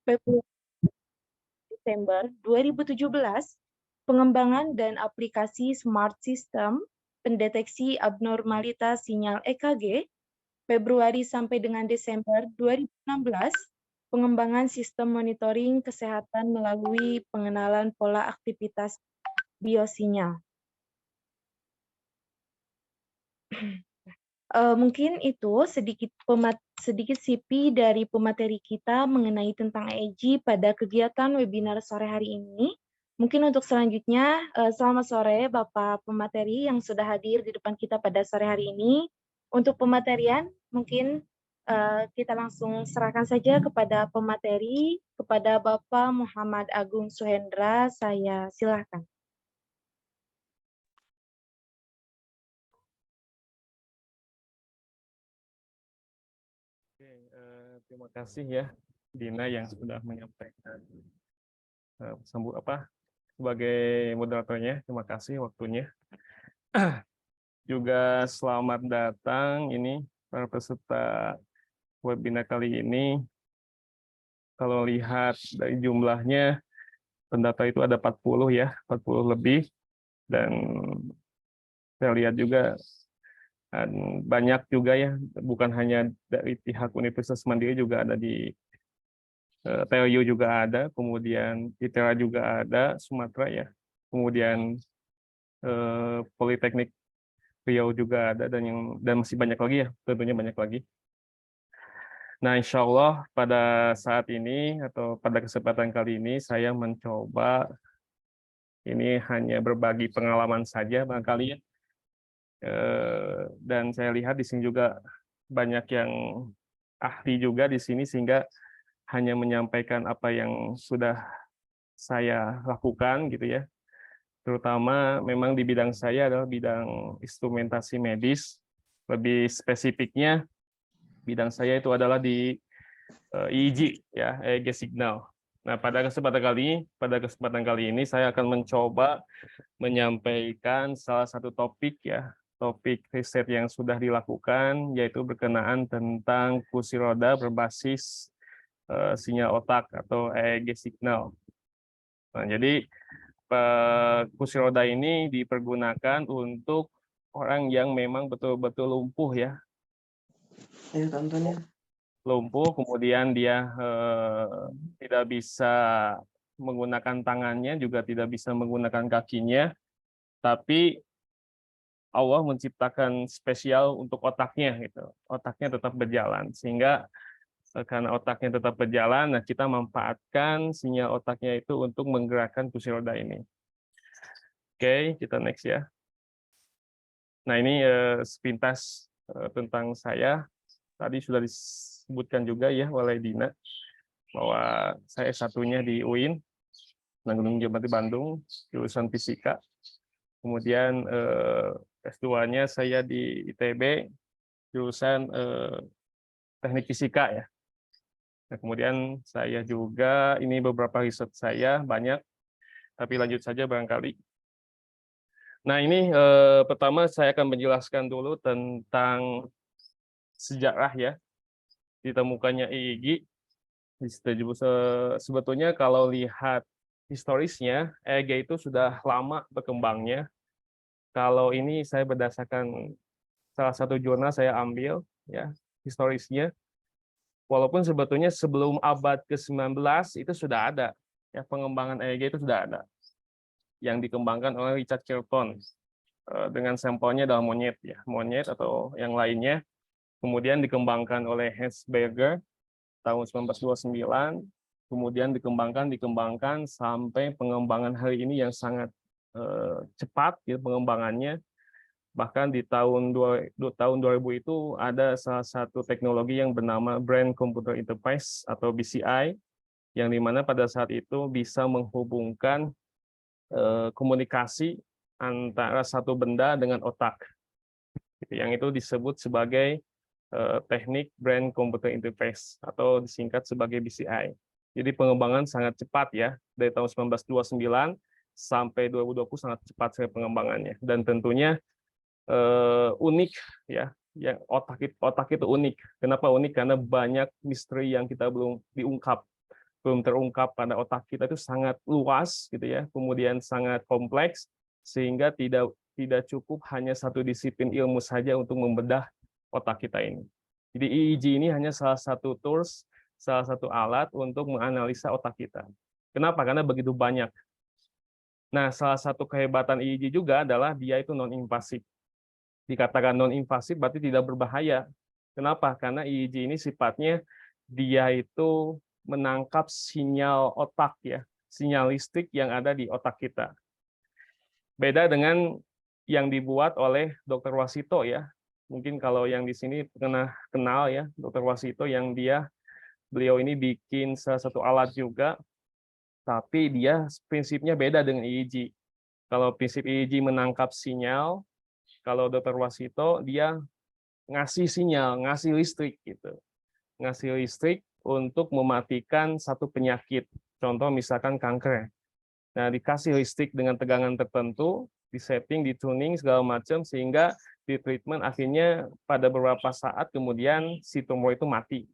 Februari Desember 2017, pengembangan dan aplikasi Smart System pendeteksi abnormalitas sinyal EKG. Februari sampai dengan Desember 2016, pengembangan sistem monitoring kesehatan melalui pengenalan pola aktivitas biosinyal. Mungkin itu sedikit CV dari pemateri kita mengenai tentang EEG pada kegiatan webinar sore hari ini. Mungkin untuk selanjutnya, selamat sore Bapak pemateri yang sudah hadir di depan kita pada sore hari ini. Untuk pematerian, mungkin kita langsung serahkan saja kepada pemateri, kepada Bapak Muhammad Agung Suhendra, saya silakan. Oke, terima kasih ya Dina yang sudah menyampaikan sebagai moderatornya. Terima kasih waktunya. Juga selamat datang ini para peserta webinar kali ini. Kalau lihat dari jumlahnya, pendata itu ada 40 ya, 40 lebih. Dan saya lihat juga banyak juga ya, bukan hanya dari pihak Universitas Mandiri, juga ada di TLU juga ada, kemudian ITERA juga ada, Sumatera ya, kemudian Politeknik Riau juga ada, dan masih banyak lagi ya, tentunya banyak lagi. Nah, insya Allah pada saat ini atau pada kesempatan kali ini saya mencoba ini hanya berbagi pengalaman saja barangkali ya. Dan saya lihat di sini juga banyak yang ahli juga di sini, sehingga hanya menyampaikan apa yang sudah saya lakukan gitu ya. Terutama memang di bidang saya adalah bidang instrumentasi medis. Lebih spesifiknya bidang saya itu adalah di EEG ya, EEG signal. Nah, pada kesempatan kali ini saya akan mencoba menyampaikan salah satu topik ya, topik riset yang sudah dilakukan, yaitu berkenaan tentang kursi roda berbasis sinyal otak atau EEG signal. Nah, jadi kursi roda ini dipergunakan untuk orang yang memang betul-betul lumpuh ya. Ayo tonton ya. Lumpuh, kemudian dia tidak bisa menggunakan tangannya, juga tidak bisa menggunakan kakinya, tapi Allah menciptakan spesial untuk otaknya gitu. Otaknya tetap berjalan, sehingga karena otaknya tetap berjalan, nah kita manfaatkan sinyal otaknya itu untuk menggerakkan kursi roda ini. Oke, kita next ya. Nah, ini sepintas tentang saya. Tadi sudah disebutkan juga ya oleh Dina bahwa saya satunya di UIN, Gunung Jabati Bandung, jurusan fisika. Kemudian S2-nya saya di ITB, jurusan teknik fisika ya. Nah, kemudian saya juga, ini beberapa riset saya, banyak, tapi lanjut saja barangkali. Nah, ini pertama saya akan menjelaskan dulu tentang sejarah ya, ditemukannya EEG. Sebetulnya kalau lihat historisnya, EEG itu sudah lama berkembangnya. Kalau ini saya berdasarkan salah satu jurnal saya ambil, ya historisnya. Walaupun sebetulnya sebelum abad ke-19 itu sudah ada, ya pengembangan EEG itu sudah ada, yang dikembangkan oleh Richard Chilton dengan sampelnya adalah monyet, ya monyet atau yang lainnya. Kemudian dikembangkan oleh Hans Berger tahun 1929, kemudian dikembangkan sampai pengembangan hari ini yang sangat cepat ya pengembangannya. Bahkan di tahun 2000 itu ada salah satu teknologi yang bernama Brain Computer Interface atau BCI, yang dimana pada saat itu bisa menghubungkan komunikasi antara satu benda dengan otak. Yang itu disebut sebagai teknik Brain Computer Interface atau disingkat sebagai BCI. Jadi pengembangan sangat cepat ya, dari tahun 1929 sampai 2020 sangat cepat sekali pengembangannya, dan tentunya unik ya. Yang otak itu unik. Kenapa unik? Karena banyak misteri yang kita belum diungkap belum terungkap pada otak kita itu sangat luas gitu ya, kemudian sangat kompleks sehingga tidak cukup hanya satu disiplin ilmu saja untuk membedah otak kita ini. Jadi EEG ini hanya salah satu tools, salah satu alat untuk menganalisa otak kita. Kenapa? Karena begitu banyak. Nah, salah satu kehebatan EEG juga adalah dia itu non-invasif. Dikatakan non-invasif berarti tidak berbahaya. Kenapa? Karena EEG ini sifatnya dia itu menangkap sinyal otak ya, sinyal listrik yang ada di otak kita. Beda dengan yang dibuat oleh Dr. Wasito ya. Mungkin kalau yang di sini pernah kenal ya, Dr. Wasito yang beliau ini bikin salah satu alat juga, tapi dia prinsipnya beda dengan EEG. Kalau prinsip EEG menangkap sinyal, kalau Dr. Wasito dia ngasih sinyal, ngasih listrik gitu. Ngasih listrik untuk mematikan satu penyakit. Contoh misalkan kanker. Nah, dikasih listrik dengan tegangan tertentu, disetting, dituning segala macam sehingga di treatment akhirnya pada beberapa saat kemudian si tumor itu mati.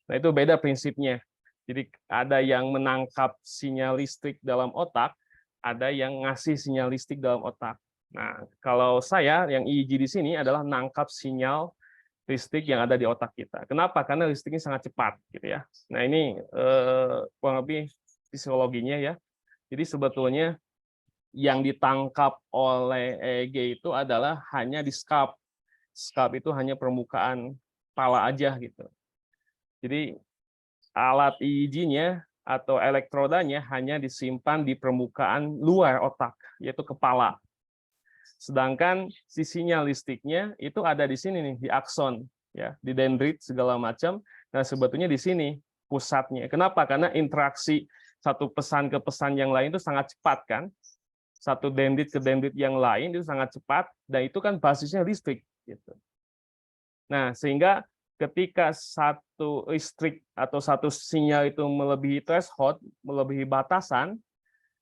Nah, itu beda prinsipnya. Jadi ada yang menangkap sinyal listrik dalam otak, ada yang ngasih sinyal listrik dalam otak. Nah, kalau saya yang EEG di sini adalah nangkap sinyal listrik yang ada di otak kita. Kenapa? Karena listriknya sangat cepat, gitu ya. Nah, ini kurang lebih fisiologinya ya. Jadi sebetulnya yang ditangkap oleh EEG itu adalah hanya di scalp. Scalp itu hanya permukaan kepala aja gitu. Jadi alat EEG-nya atau elektrodanya hanya disimpan di permukaan luar otak, yaitu kepala. Sedangkan sisinya listriknya itu ada di sini nih, di akson, ya, di dendrit segala macam. Nah, sebetulnya di sini pusatnya. Kenapa? Karena interaksi satu pesan ke pesan yang lain itu sangat cepat kan. Satu dendrit ke dendrit yang lain itu sangat cepat dan itu kan basisnya listrik gitu. Nah, sehingga ketika satu listrik atau satu sinyal itu melebihi threshold, melebihi batasan,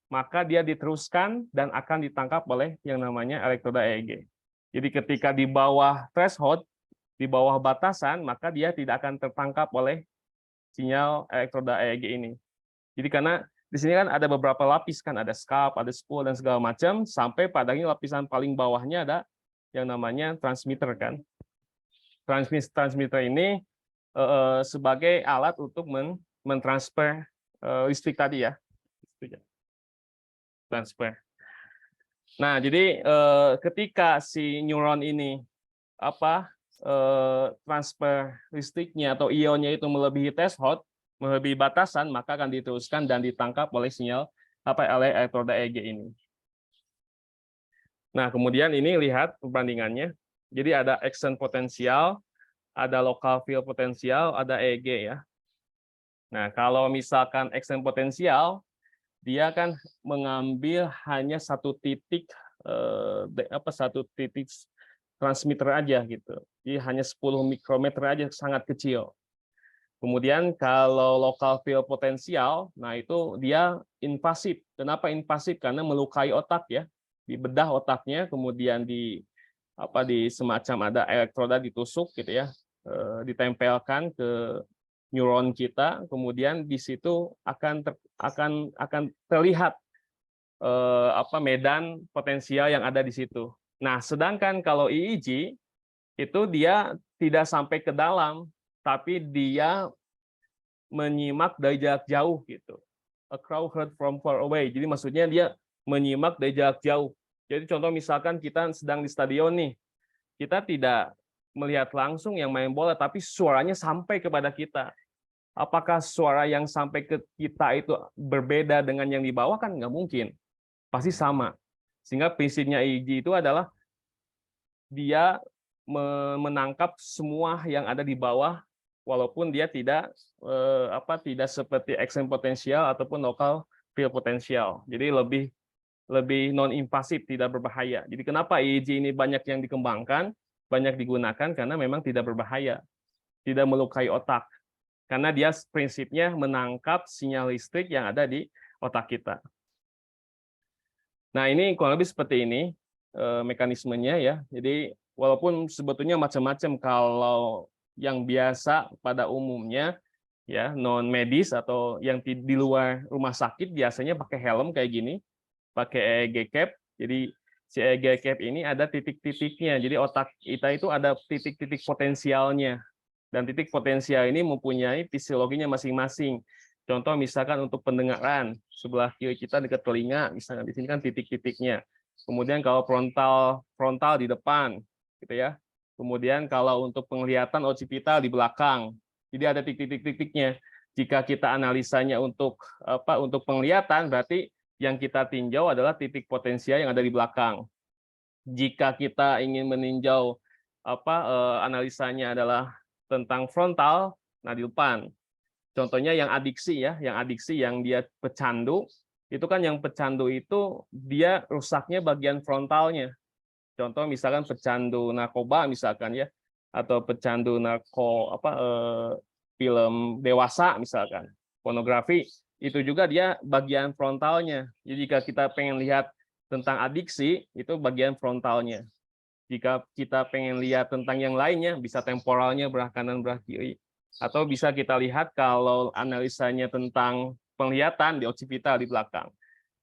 maka dia diteruskan dan akan ditangkap oleh yang namanya elektroda EEG. Jadi ketika di bawah threshold, di bawah batasan, maka dia tidak akan tertangkap oleh sinyal elektroda EEG ini. Jadi karena di sini kan ada beberapa lapis, kan ada scalp, ada spool dan segala macam, sampai pada ini lapisan paling bawahnya ada yang namanya transmitter kan. Transmitter ini sebagai alat untuk mentransfer listrik tadi ya. Transfer. Nah, jadi ketika si neuron ini transfer listriknya atau ionnya itu melebihi threshold, melebihi batasan, maka akan diteruskan dan ditangkap oleh sinyal oleh elektroda EEG ini. Nah, kemudian ini lihat perbandingannya. Jadi ada action potensial, ada local field potensial, ada EEG ya. Nah, kalau misalkan action potensial, dia kan mengambil hanya satu titik transmitter aja gitu. Jadi hanya 10 mikrometer aja, sangat kecil. Kemudian kalau local field potensial, nah itu dia invasif. Kenapa invasif? Karena melukai otak ya. Di bedah otaknya, kemudian di semacam ada elektroda ditusuk gitu ya, ditempelkan ke neuron kita, kemudian di situ akan terlihat medan potensial yang ada di situ. Nah, sedangkan kalau EEG itu dia tidak sampai ke dalam, tapi dia menyimak dari jarak jauh gitu. A crow heard from far away. Jadi maksudnya dia menyimak dari jarak jauh. Jadi contoh misalkan kita sedang di stadion nih, kita tidak melihat langsung yang main bola, tapi suaranya sampai kepada kita. Apakah suara yang sampai ke kita itu berbeda dengan yang di bawah? Kan nggak mungkin. Pasti sama. Sehingga prinsipnya EEG itu adalah dia menangkap semua yang ada di bawah, walaupun dia tidak seperti action potensial ataupun local field potensial. Jadi lebih non-invasif, tidak berbahaya. Jadi kenapa EEG ini banyak yang dikembangkan, banyak digunakan, karena memang tidak berbahaya, tidak melukai otak. Karena dia prinsipnya menangkap sinyal listrik yang ada di otak kita. Nah, ini kurang lebih seperti ini mekanismenya ya. Jadi walaupun sebetulnya macam-macam, kalau yang biasa pada umumnya ya, non medis atau yang di luar rumah sakit biasanya pakai helm kayak gini, pakai EEG cap. Jadi si EEG cap ini ada titik-titiknya. Jadi otak kita itu ada titik-titik potensialnya. Dan titik potensial ini mempunyai fisiologinya masing-masing. Contoh misalkan untuk pendengaran, sebelah kiri kita dekat telinga, misalnya di sini kan titik-titiknya. Kemudian kalau frontal di depan, gitu ya. Kemudian kalau untuk penglihatan occipital di belakang. Jadi ada titik-titiknya. Jika kita analisanya untuk penglihatan, berarti yang kita tinjau adalah titik potensial yang ada di belakang. Jika kita ingin meninjau analisanya adalah tentang frontal, nah di depan. Contohnya yang adiksi ya, yang dia pecandu, itu kan yang pecandu itu dia rusaknya bagian frontalnya. Contoh misalkan pecandu narkoba misalkan ya, atau pecandu film dewasa misalkan, pornografi, itu juga dia bagian frontalnya. Jadi jika kita pengen lihat tentang adiksi, itu bagian frontalnya. Jika kita pengen lihat tentang yang lainnya, bisa temporalnya belah kanan belah kiri. Atau bisa kita lihat kalau analisanya tentang penglihatan di occipital di belakang.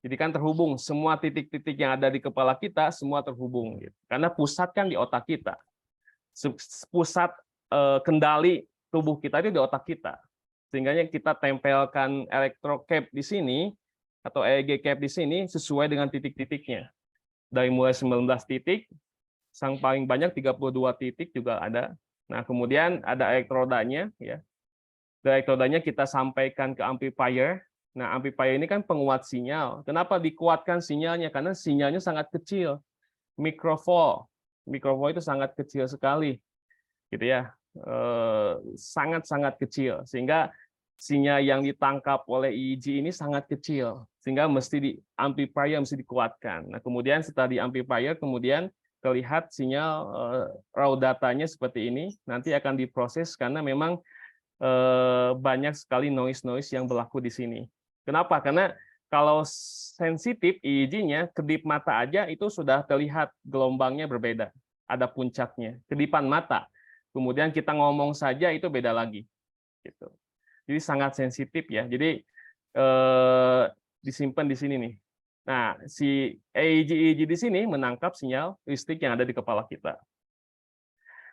Jadi kan terhubung, semua titik-titik yang ada di kepala kita semua terhubung. Gitu. Karena pusat kan di otak kita. Pusat kendali tubuh kita itu di otak kita. Sehingga kita tempelkan electrocap di sini, atau EEG cap di sini, sesuai dengan titik-titiknya. Dari mulai 19 titik, sang paling banyak 32 titik juga ada. Nah, kemudian ada elektrodanya ya. Elektrodanya kita sampaikan ke amplifier. Nah, amplifier ini kan penguat sinyal. Kenapa dikuatkan sinyalnya? Karena sinyalnya sangat kecil. Microvolt. Microvolt itu sangat kecil sekali. Gitu ya. Sangat-sangat kecil. Sehingga sinyal yang ditangkap oleh EEG ini sangat kecil. Sehingga mesti di amplifier mesti dikuatkan. Nah, kemudian setelah di amplifier kemudian terlihat sinyal raw datanya seperti ini, nanti akan diproses karena memang banyak sekali noise yang berlaku di sini. Kenapa? Karena kalau sensitif EEG-nya, kedip mata aja itu sudah terlihat gelombangnya berbeda, ada puncaknya, kedipan mata. Kemudian kita ngomong saja itu beda lagi. Gitu. Jadi sangat sensitif ya. Jadi disimpan di sini nih. Nah, si EEG di sini menangkap sinyal listrik yang ada di kepala kita.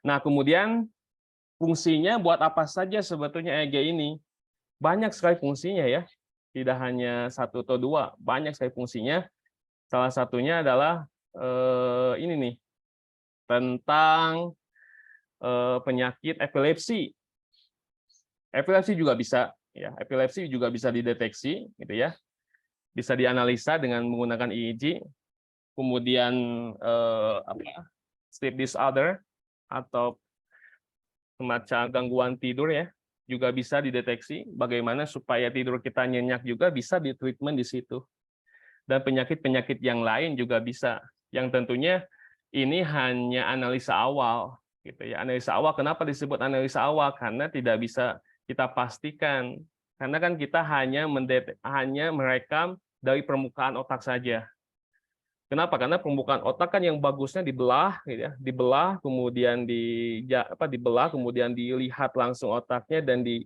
Nah, kemudian fungsinya buat apa saja sebetulnya EEG ini? Banyak sekali fungsinya ya. Tidak hanya satu atau dua, banyak sekali fungsinya. Salah satunya adalah ini nih, tentang penyakit epilepsi. Epilepsi juga bisa ya, epilepsi juga bisa dideteksi gitu ya. Bisa dianalisa dengan menggunakan EEG. Kemudian sleep disorder atau semacam gangguan tidur ya juga bisa dideteksi. Bagaimana supaya tidur kita nyenyak juga bisa ditreatment di situ. Dan penyakit-penyakit yang lain juga bisa. Yang tentunya ini hanya analisa awal gitu ya. Analisa awal, kenapa disebut analisa awal? Karena tidak bisa kita pastikan. Karena kan kita hanya merekam dari permukaan otak saja. Kenapa? Karena permukaan otak kan yang bagusnya dibelah, gitu ya, dibelah, kemudian dibelah, kemudian dilihat langsung otaknya dan di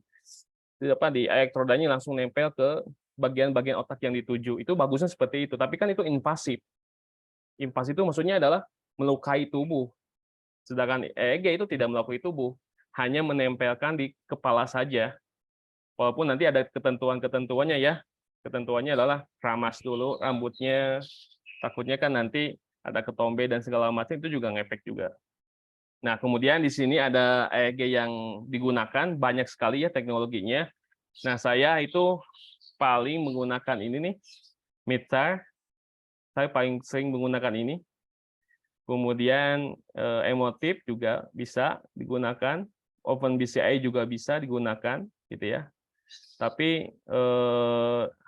elektrodanya langsung nempel ke bagian-bagian otak yang dituju. Itu bagusnya seperti itu. Tapi kan itu invasif. Invasif itu maksudnya adalah melukai tubuh. Sedangkan EEG itu tidak melukai tubuh, hanya menempelkan di kepala saja. Walaupun nanti ada ketentuan-ketentuannya ya. Ketentuannya adalah keramas dulu rambutnya, takutnya kan nanti ada ketombe dan segala macam, itu juga ngefek juga. Nah, kemudian di sini ada EEG yang digunakan, banyak sekali ya teknologinya. Nah, saya itu paling menggunakan ini nih, MITSAR. Saya paling sering menggunakan ini. Kemudian emotif juga bisa digunakan, OpenBCI juga bisa digunakan, gitu ya. Tapi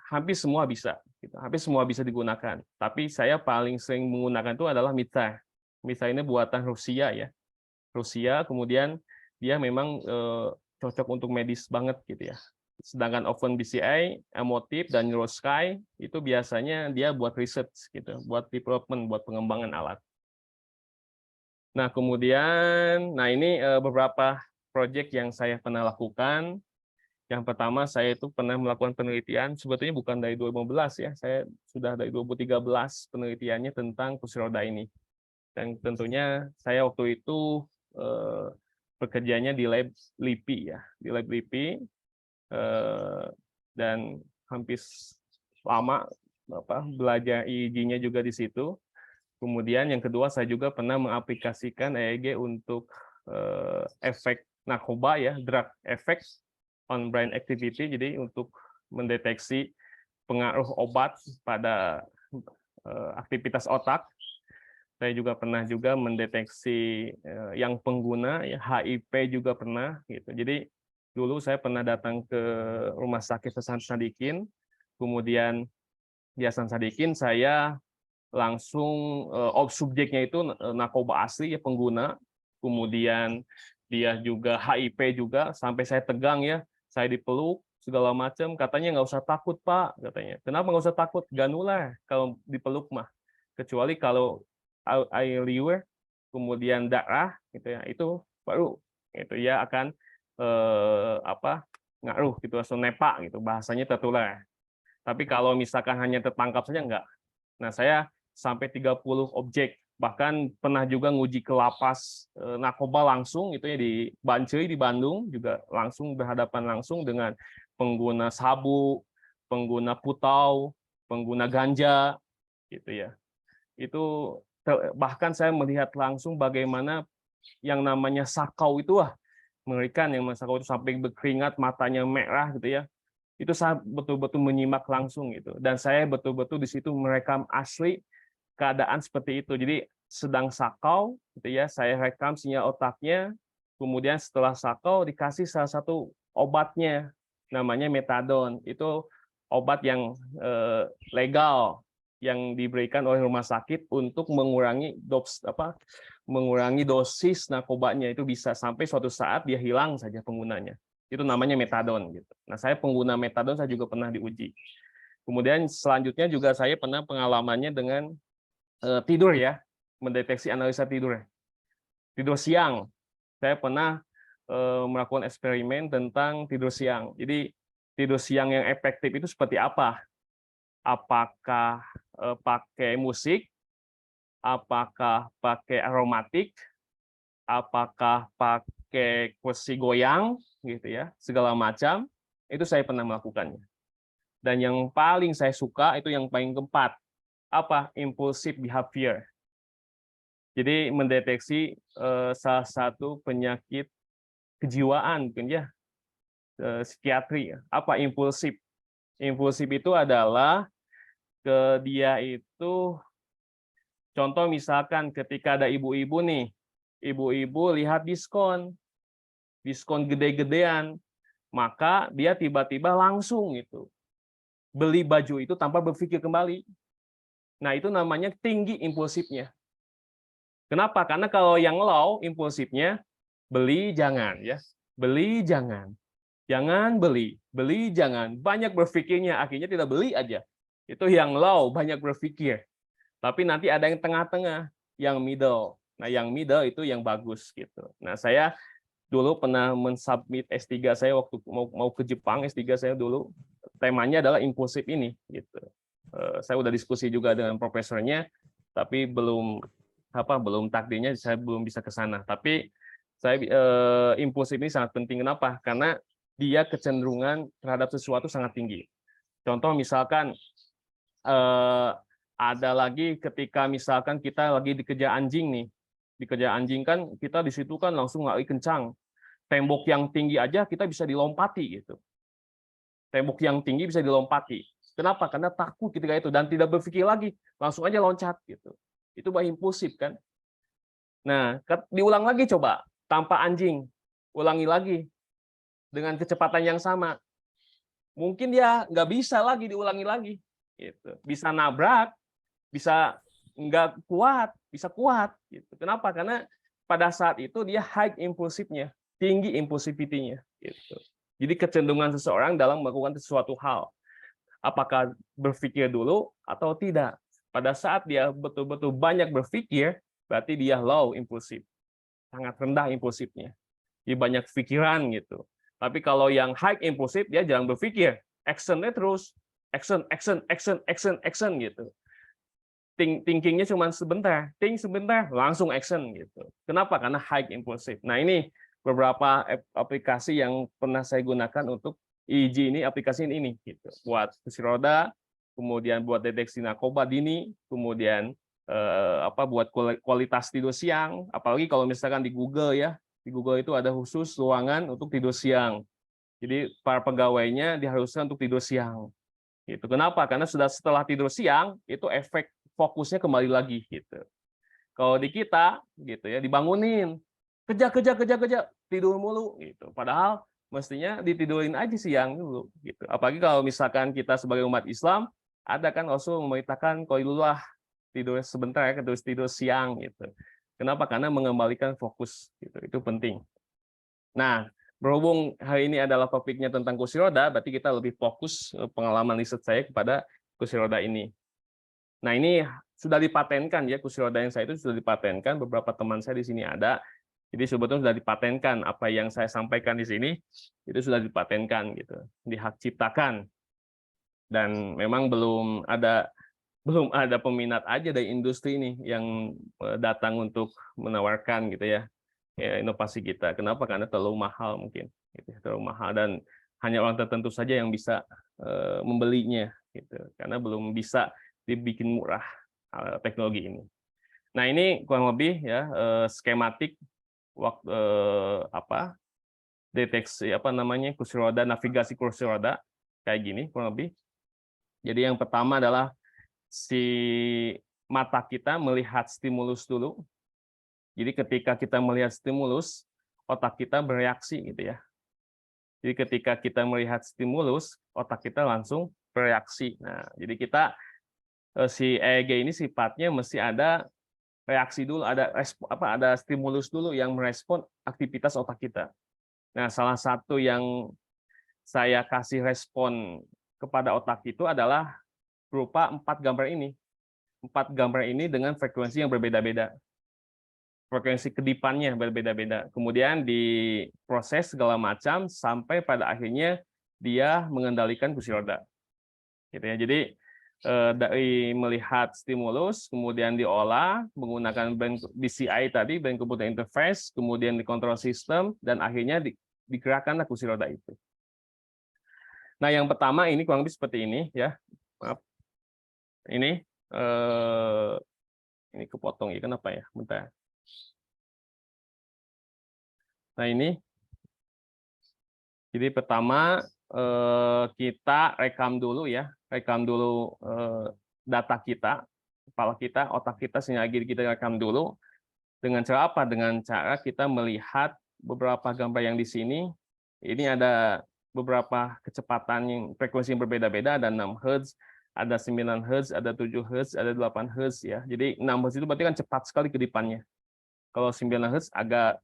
hampir semua bisa, gitu. Hampir semua bisa digunakan. Tapi saya paling sering menggunakan itu adalah MITSAR. MITSAR ini buatan Rusia ya. Rusia, kemudian dia memang cocok untuk medis banget gitu ya. Sedangkan OpenBCI, emotif dan NeuroSky itu biasanya dia buat research gitu, buat development, buat pengembangan alat. Nah, kemudian, nah ini beberapa proyek yang saya pernah lakukan. Yang pertama, saya itu pernah melakukan penelitian, sebetulnya bukan dari 2015 ya, saya sudah dari 2013 penelitiannya tentang kursi roda ini. Dan tentunya saya waktu itu bekerjanya di lab LIPI ya, di lab LIPI, dan hampir lama belajar EEG-nya juga di situ. Kemudian yang kedua, saya juga pernah mengaplikasikan EEG untuk efek narkoba ya, drug effects on brain activity, jadi untuk mendeteksi pengaruh obat pada aktivitas otak. Saya juga pernah juga mendeteksi yang pengguna, ya, HIP juga pernah gitu. Jadi dulu saya pernah datang ke Rumah Sakit Hasan Sadikin, kemudian di Hasan Sadikin saya langsung subjeknya itu narkoba asli ya, pengguna, kemudian dia juga HIP juga, sampai saya tegang ya, saya dipeluk segala macam, katanya nggak usah takut Pak, katanya. Kenapa nggak usah takut? Ganula kalau dipeluk mah, kecuali kalau air liur kemudian darah gitu ya, itu baru itu ya akan ngaruh gitu, langsung nepak gitu, bahasanya tertular. Tapi kalau misalkan hanya tertangkap saja enggak. Nah, saya sampai 30 objek, bahkan pernah juga nguji ke lapas narkoba langsung itu ya di Bancai di Bandung, juga langsung berhadapan langsung dengan pengguna sabu, pengguna putau, pengguna ganja gitu ya. Itu bahkan saya melihat langsung bagaimana yang namanya sakau itu mengerikan, yang sakau itu sampai berkeringat, matanya merah gitu ya. Itu saya betul-betul menyimak langsung gitu, dan saya betul-betul di situ merekam asli keadaan seperti itu. Jadi sedang sakau gitu ya, saya rekam sinyal otaknya, kemudian setelah sakau dikasih salah satu obatnya namanya metadon. Itu obat yang legal yang diberikan oleh rumah sakit untuk mengurangi dosis narkobanya. Itu bisa sampai suatu saat dia hilang saja penggunanya. Itu namanya metadon gitu. Nah, saya pengguna metadon, saya juga pernah diuji. Kemudian selanjutnya juga saya pernah pengalamannya dengan tidur ya, mendeteksi analisa tidur. Tidur siang. Saya pernah melakukan eksperimen tentang tidur siang. Jadi tidur siang yang efektif itu seperti apa? Apakah pakai musik? Apakah pakai aromatik? Apakah pakai kursi goyang gitu ya, segala macam. Itu saya pernah melakukannya. Dan yang paling saya suka itu yang paling keempat, apa? Impulsive behavior. Jadi mendeteksi salah satu penyakit kejiwaan mungkin ya, psikiatri ya. Apa impulsif? Impulsif itu adalah dia itu, contoh misalkan ketika ada ibu-ibu nih, ibu-ibu lihat diskon gede-gedean, maka dia tiba-tiba langsung itu beli baju itu tanpa berpikir kembali. Nah, itu namanya tinggi impulsifnya. Kenapa? Karena kalau yang low impulsifnya, beli jangan ya, beli jangan, jangan beli, beli jangan, banyak berpikirnya, akhirnya tidak beli aja. Itu yang low, banyak berpikir. Tapi nanti ada yang tengah-tengah, yang middle. Nah, yang middle itu yang bagus gitu. Nah, saya dulu pernah mensubmit S3 saya waktu mau ke Jepang, S3 saya dulu temanya adalah impulsif ini gitu. Saya udah diskusi juga dengan profesornya, tapi belum takdirnya saya belum bisa ke sana. Tapi saya impulsif ini sangat penting. Kenapa? Karena dia kecenderungan terhadap sesuatu sangat tinggi. Contoh misalkan ada lagi ketika misalkan kita lagi dikejar anjing nih, dikejar anjing kan kita di situ kan langsung lari kencang. Tembok yang tinggi aja kita bisa dilompati gitu. Tembok yang tinggi bisa dilompati. Kenapa? Karena takut ketika itu dan tidak berpikir lagi, langsung aja loncat gitu. Itu impulsif kan. Nah, diulang lagi coba tanpa anjing, ulangi lagi dengan kecepatan yang sama. Mungkin dia nggak bisa lagi diulangi lagi. Gitu. Bisa nabrak, bisa nggak kuat, bisa kuat. Gitu. Kenapa? Karena pada saat itu dia high impulsifnya, tinggi impulsivity-nya. Gitu. Jadi kecenderungan seseorang dalam melakukan sesuatu hal, apakah berpikir dulu atau tidak. Pada saat dia betul-betul banyak berpikir, berarti dia low impulsif, sangat rendah impulsifnya. Jadi banyak pikiran gitu. Tapi kalau yang high impulsif, dia jarang berpikir. Actionnya terus. Action, action, action, action, action gitu. Thinkingnya cuma sebentar. Think sebentar, langsung action gitu. Kenapa? Karena high impulsif. Nah ini beberapa aplikasi yang pernah saya gunakan untuk EEG ini, aplikasi ini gitu. Buat kursi roda, kemudian buat deteksi narkoba dini, kemudian buat kualitas tidur siang, apalagi kalau misalkan di Google ya, di Google itu ada khusus ruangan untuk tidur siang. Jadi para pegawainya diharuskan untuk tidur siang. Gitu. Kenapa? Karena setelah tidur siang itu efek fokusnya kembali lagi gitu. Kalau di kita gitu ya dibangunin, kerja, tidur mulu gitu. Padahal mestinya ditidurin aja siang dulu gitu. Apalagi kalau misalkan kita sebagai umat Islam ada kan Rasul memerintahkan qailullah, tidur sebentar ya, tidur siang gitu. Kenapa? Karena mengembalikan fokus gitu. Itu penting. Nah, berhubung hari ini adalah topiknya tentang kursi roda, berarti kita lebih fokus pengalaman riset saya kepada kursi roda ini. Nah, ini sudah dipatenkan ya, kursi roda yang saya itu sudah dipatenkan, beberapa teman saya di sini ada. Jadi sebetulnya sudah dipatenkan apa yang saya sampaikan di sini itu sudah dipatenkan gitu, dihak ciptakan. Dan memang belum ada peminat aja dari industri ini yang datang untuk menawarkan gitu ya, inovasi kita. Kenapa? Karena terlalu mahal mungkin, gitu, terlalu mahal dan hanya orang tertentu saja yang bisa membelinya, gitu. Karena belum bisa dibikin murah teknologi ini. Nah ini kurang lebih ya skematik waktu deteksi kursi roda, navigasi kursi roda kayak gini kurang lebih. Jadi yang pertama adalah si mata kita melihat stimulus dulu. Jadi ketika kita melihat stimulus, otak kita bereaksi gitu ya. Jadi ketika kita melihat stimulus, otak kita langsung bereaksi. Nah, jadi kita si EEG ini sifatnya mesti ada reaksi dulu, ada stimulus dulu yang merespon aktivitas otak kita. Nah, salah satu yang saya kasih respon kepada otak itu adalah berupa 4 gambar ini. 4 gambar ini dengan frekuensi yang berbeda-beda. Frekuensi kedipannya berbeda-beda. Kemudian diproses segala macam sampai pada akhirnya dia mengendalikan kursi roda. Gitu ya. Jadi dari melihat stimulus, kemudian diolah menggunakan BCI tadi, brain computer interface, kemudian dikontrol sistem, dan akhirnya digerakkanlah kursi roda itu. Nah, yang pertama ini kurang lebih seperti ini ya. Maaf. Ini kepotong ya, kenapa ya? Bentar. Nah, ini. Jadi pertama kita rekam dulu ya, data kita, kepala kita, otak kita, sinyal kita rekam dulu. Dengan cara apa? Dengan cara kita melihat beberapa gambar yang di sini. Ini ada beberapa kecepatan yang frekuensi yang berbeda-beda, ada 6 Hz, ada 9 Hz, ada 7 Hz, ada 8 Hz ya. Jadi 6 Hz itu berarti kan cepat sekali kedipannya. Kalau 9 Hz agak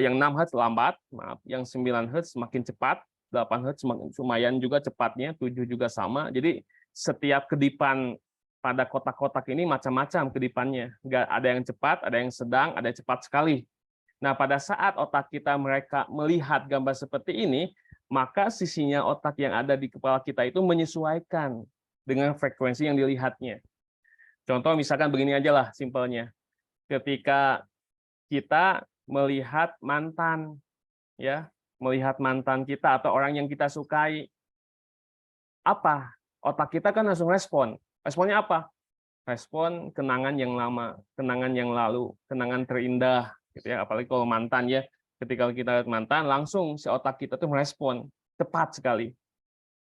yang 6 Hz lambat, maaf, yang 9 Hz semakin cepat, 8 Hz lumayan juga cepatnya, 7 juga sama. Jadi setiap kedipan pada kotak-kotak ini macam-macam kedipannya. Nggak ada yang cepat, ada yang sedang, ada yang cepat sekali. Nah, pada saat otak kita melihat gambar seperti ini, maka sisinya otak yang ada di kepala kita itu menyesuaikan dengan frekuensi yang dilihatnya. Contoh misalkan begini aja lah simpelnya. Ketika kita melihat mantan, ya, melihat mantan kita atau orang yang kita sukai, apa? Otak kita kan langsung respon. Responnya apa? Respon kenangan yang lama, kenangan yang lalu, kenangan terindah, gitu ya. Apalagi kalau mantan ya, ketika kita lihat mantan, langsung si otak kita tuh merespon cepat sekali,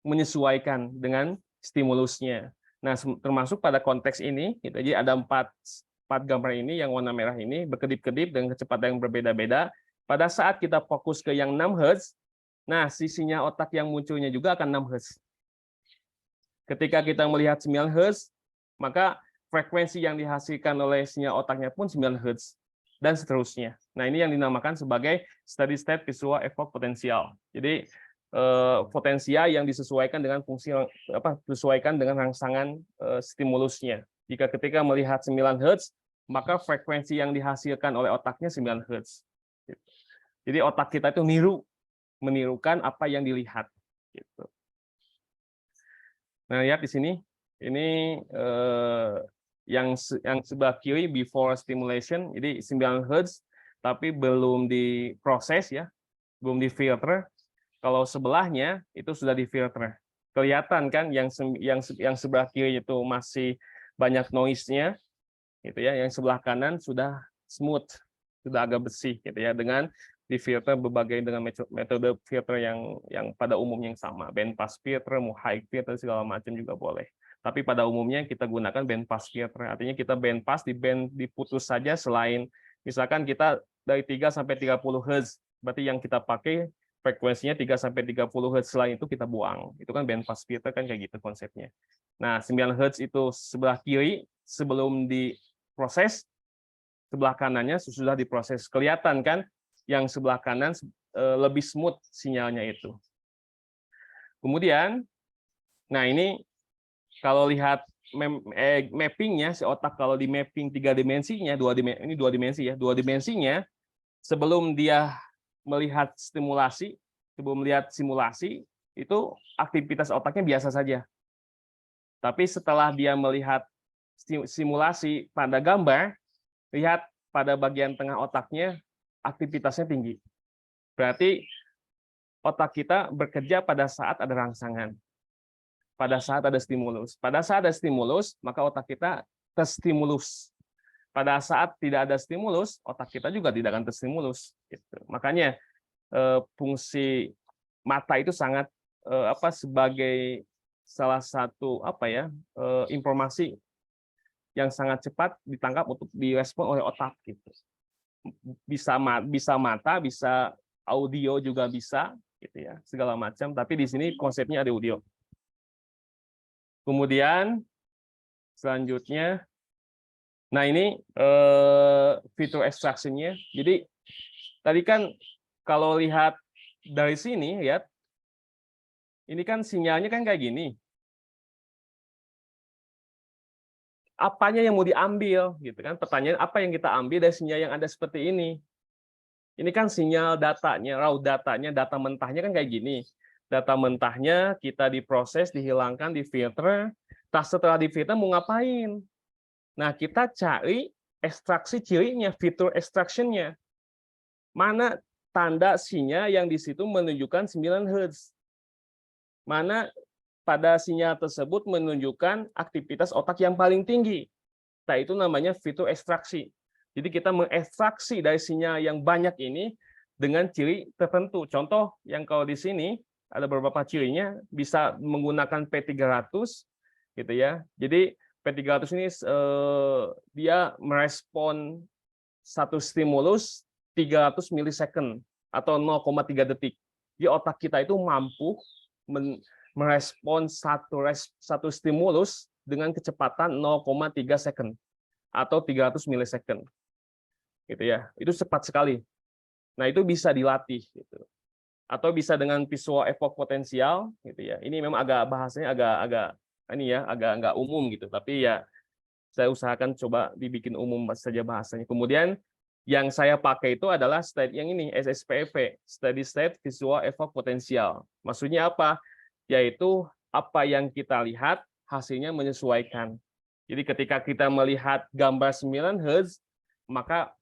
menyesuaikan dengan stimulusnya. Nah, termasuk pada konteks ini, gitu. Jadi ada 4 gambar ini yang warna merah ini berkedip-kedip dengan kecepatan yang berbeda-beda. Pada saat kita fokus ke yang 6 Hz, nah sisinya otak yang munculnya juga akan 6 Hz. Ketika kita melihat 9 Hz, maka frekuensi yang dihasilkan oleh sinyal otaknya pun 9 Hz, dan seterusnya. Nah, ini yang dinamakan sebagai steady state visual effect potential. Jadi potensial yang disesuaikan dengan fungsi disesuaikan dengan rangsangan stimulusnya. Jika ketika melihat 9 Hz, maka frekuensi yang dihasilkan oleh otaknya 9 Hz. Jadi otak kita itu niru menirukan apa yang dilihat. Gitu. Nah, lihat di sini, ini yang sebelah kiri before stimulation, jadi 9 Hz, tapi belum diproses ya, belum difilter. Kalau sebelahnya itu sudah difilter. Kelihatan kan yang sebelah kiri itu masih banyak noise-nya, gitu ya. Yang sebelah kanan sudah smooth, sudah agak bersih, gitu ya, dengan difilter berbagai dengan metode filter yang pada umumnya yang sama, bandpass filter, mau high filter segala macam juga boleh. Tapi pada umumnya kita gunakan bandpass filter, artinya kita bandpass diputus saja selain misalkan kita dari 3 sampai 30 Hz, berarti yang kita pakai frekuensinya 3 sampai 30 Hz, selain itu kita buang. Itu kan bandpass filter kan kayak gitu konsepnya. Nah, 9 Hz itu sebelah kiri sebelum diproses, sebelah kanannya sudah diproses. Kelihatan kan yang sebelah kanan lebih smooth sinyalnya itu. Kemudian, nah ini kalau lihat mappingnya si otak, kalau di mapping 3 dimensinya, ini 2 dimensi ya, 2 dimensinya sebelum dia melihat stimulasi, sebelum melihat simulasi, itu aktivitas otaknya biasa saja. Tapi setelah dia melihat simulasi pada gambar, lihat pada bagian tengah otaknya aktivitasnya tinggi. Berarti otak kita bekerja pada saat ada rangsangan, pada saat ada stimulus. Pada saat ada stimulus, maka otak kita terstimulus. Pada saat tidak ada stimulus, otak kita juga tidak akan terstimulus. Gitu. Makanya fungsi mata itu sangat sebagai salah satu informasi yang sangat cepat ditangkap untuk direspon oleh otak gitu. Bisa mata, bisa audio juga bisa gitu ya, segala macam, tapi di sini konsepnya ada audio. Kemudian selanjutnya, nah ini fitur extraction-nya. Jadi tadi kan kalau lihat dari sini, lihat ini kan sinyalnya kan kayak gini. Apanya yang mau diambil gitu kan? Pertanyaan, apa yang kita ambil dari sinyal yang ada seperti ini? Ini kan sinyal datanya, raw datanya, data mentahnya kan kayak gini. Data mentahnya kita diproses, dihilangkan, difilter. Setelah difilter mau ngapain? Nah, kita cari ekstraksi cirinya, fitur extraction-nya. Mana tanda sinyal yang di situ menunjukkan 9 Hz? Mana pada sinyal tersebut menunjukkan aktivitas otak yang paling tinggi? Nah, itu namanya fitur ekstraksi. Jadi kita mengekstraksi dari sinyal yang banyak ini dengan ciri tertentu. Contoh yang kalau di sini ada beberapa cirinya, bisa menggunakan P300 gitu ya. Jadi P300 ini dia merespon satu stimulus 300 milisecond atau 0,3 detik. Di otak kita itu mampu merespon satu stimulus dengan kecepatan 0,3 second atau 300 milisecond. Gitu ya. Itu cepat sekali. Nah, itu bisa dilatih gitu. Atau bisa dengan visual evoke potensial gitu ya. Ini memang bahasanya agak nggak umum gitu, tapi ya saya usahakan coba dibikin umum saja bahasanya. Kemudian yang saya pakai itu adalah state yang ini, SSPEV, Steady State Visual Evoke Potential. Maksudnya apa? Yaitu apa yang kita lihat hasilnya menyesuaikan. Jadi ketika kita melihat gambar 9 Hz, maka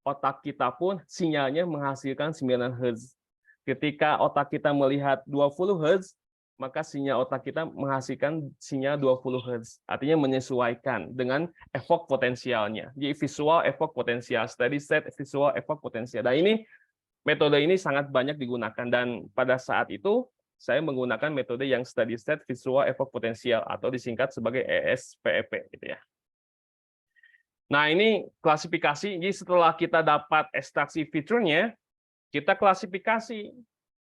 otak kita pun sinyalnya menghasilkan 9 Hz. Ketika otak kita melihat 20 Hz, maka sinyal otak kita menghasilkan sinyal 20 Hz. Artinya menyesuaikan dengan evoke potensialnya. Jadi visual evoke potensial, steady state visual evoke potensial. Nah, metode ini sangat banyak digunakan, dan pada saat itu saya menggunakan metode yang steady state visual evoke potensial atau disingkat sebagai ESPEP gitu ya. Nah, ini klasifikasi. Jadi setelah kita dapat ekstraksi fiturnya, kita klasifikasi.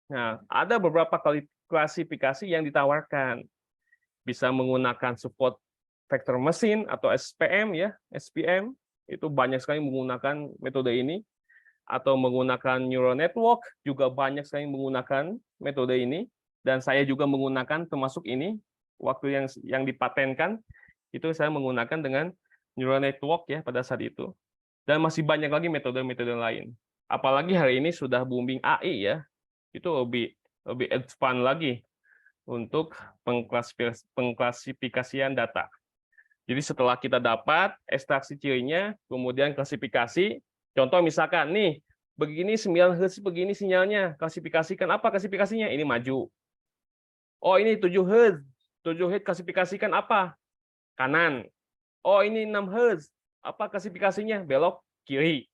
Nah, ada beberapa klasifikasi yang ditawarkan. Bisa menggunakan support vector machine atau SPM ya, SPM. Itu banyak sekali menggunakan metode ini. Atau menggunakan neural network, juga banyak sekali menggunakan metode ini. Dan saya juga menggunakan termasuk ini, waktu yang dipatenkan, itu saya menggunakan dengan neural network ya pada saat itu. Dan masih banyak lagi metode-metode lain. Apalagi hari ini sudah booming AI ya. Itu lebih advance lagi untuk pengklasifikasian data. Jadi setelah kita dapat ekstraksi cirinya, kemudian klasifikasi, contoh misalkan nih, begini 9 Hz, begini sinyalnya, klasifikasikan apa klasifikasinya? Ini maju. Oh ini 7 Hz, 7 Hz klasifikasikan apa? Kanan. Oh ini 6 Hz, apa klasifikasinya? Belok kiri.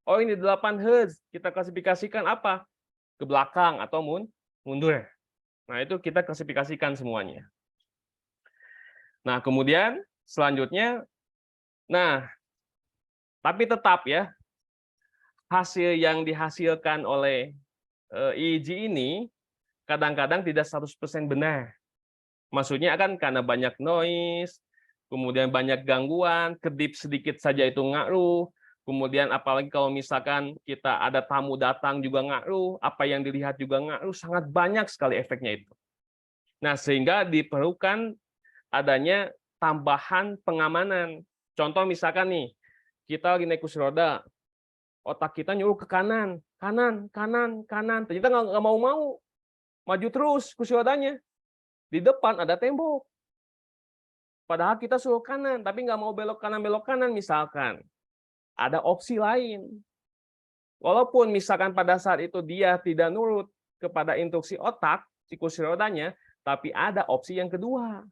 Oh ini 8 Hz, kita klasifikasikan apa? Ke belakang atau mundur. Nah itu kita klasifikasikan semuanya. Nah kemudian selanjutnya, nah tapi tetap ya, hasil yang dihasilkan oleh EEG ini kadang-kadang tidak 100% benar. Maksudnya kan karena banyak noise, kemudian banyak gangguan, kedip sedikit saja itu ngaruh, kemudian apalagi kalau misalkan kita ada tamu datang juga ngaruh, apa yang dilihat juga ngaruh, sangat banyak sekali efeknya itu. Nah, sehingga diperlukan adanya tambahan pengamanan. Contoh misalkan nih, kita lagi naik kursi roda, otak kita nyuruh ke kanan, kanan, kanan, kanan. Ternyata nggak mau-mau, maju terus kursi rodanya. Di depan ada tembok. Padahal kita suruh kanan, tapi nggak mau belok kanan misalkan. Ada opsi lain. Walaupun misalkan pada saat itu dia tidak nurut kepada instruksi otak, si kursi rodanya, tapi ada opsi yang kedua.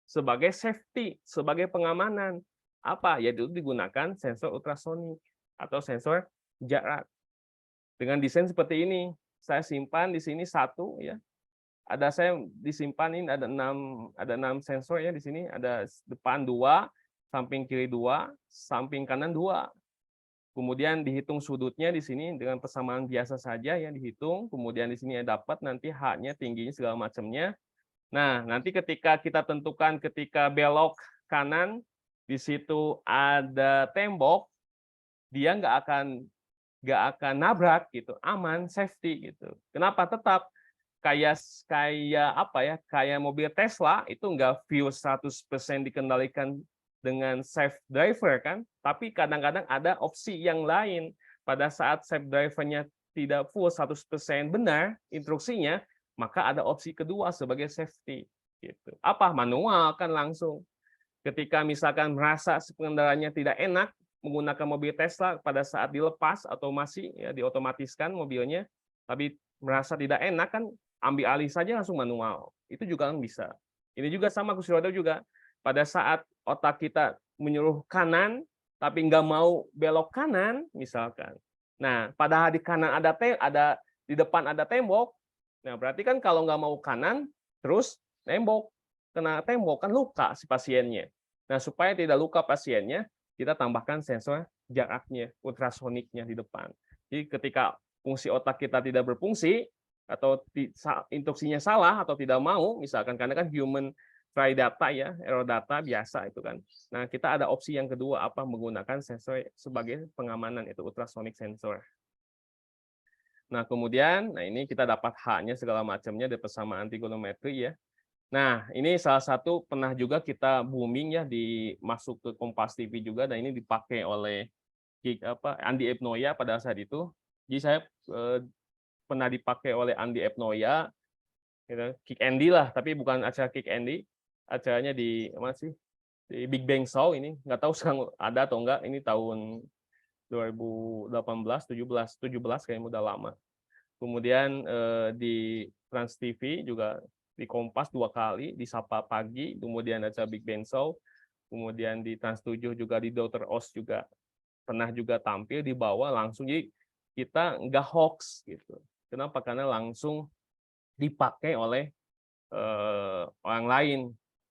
Sebagai safety, sebagai pengamanan. Apa? Yaitu digunakan sensor ultrasonik atau sensor jarak. Dengan desain seperti ini, saya simpan di sini satu ya. Saya disimpan ini ada 6 sensor ya di sini, ada depan 2, samping kiri 2, samping kanan 2. Kemudian dihitung sudutnya di sini dengan persamaan biasa saja ya dihitung, kemudian di sini dapat nanti H-nya, tingginya segala macamnya. Nah, nanti ketika kita tentukan ketika belok kanan di situ ada tembok, dia nggak akan nabrak gitu, aman, safety gitu. Kenapa? Tetap kayak apa ya, kayak mobil Tesla itu nggak full 100% dikendalikan dengan safe driver kan, tapi kadang-kadang ada opsi yang lain. Pada saat safe drivernya tidak full 100% benar instruksinya, maka ada opsi kedua sebagai safety gitu. Apa? Manual kan langsung. Ketika misalkan merasa pengendaranya tidak enak menggunakan mobil Tesla pada saat dilepas atau masih ya diotomatiskan mobilnya, tapi merasa tidak enak kan ambil alih saja langsung manual. Itu juga kan bisa. Ini juga sama kursi roda juga. Pada saat otak kita menyuruh kanan, tapi nggak mau belok kanan, misalkan. Nah, padahal di kanan ada di depan ada tembok. Nah, berarti kan kalau nggak mau kanan, terus kena tembok kan luka si pasiennya. Nah, supaya tidak luka pasiennya, kita tambahkan sensor jaraknya, ultrasoniknya di depan. Jadi ketika fungsi otak kita tidak berfungsi, atau instruksinya salah atau tidak mau, misalkan karena kan human try data ya, error data biasa itu kan. Nah, kita ada opsi yang kedua apa menggunakan sensor sebagai pengamanan itu ultrasonic sensor. Nah, kemudian ini kita dapat H-nya segala macamnya dari persamaan trigonometri ya. Nah, ini salah satu pernah juga kita booming ya masuk ke Kompas TV juga dan ini dipakai oleh Andi Epnoya pada saat itu. Jadi saya pernah dipakai oleh Andi Epnoya, gitu. Kick Andy lah, tapi bukan acara Kick Andy, acaranya di di Big Bang Show ini, nggak tahu sekarang ada atau enggak, ini tahun 2018, 17 kayaknya udah lama. Kemudian di Trans TV juga di Kompas 2 kali, di Sapa Pagi, kemudian acara Big Bang Show, kemudian di Trans 7 juga di Dr. Oz juga pernah juga tampil di bawah langsung, jadi kita nggak hoax gitu. Kenapa? Karena langsung dipakai oleh orang lain,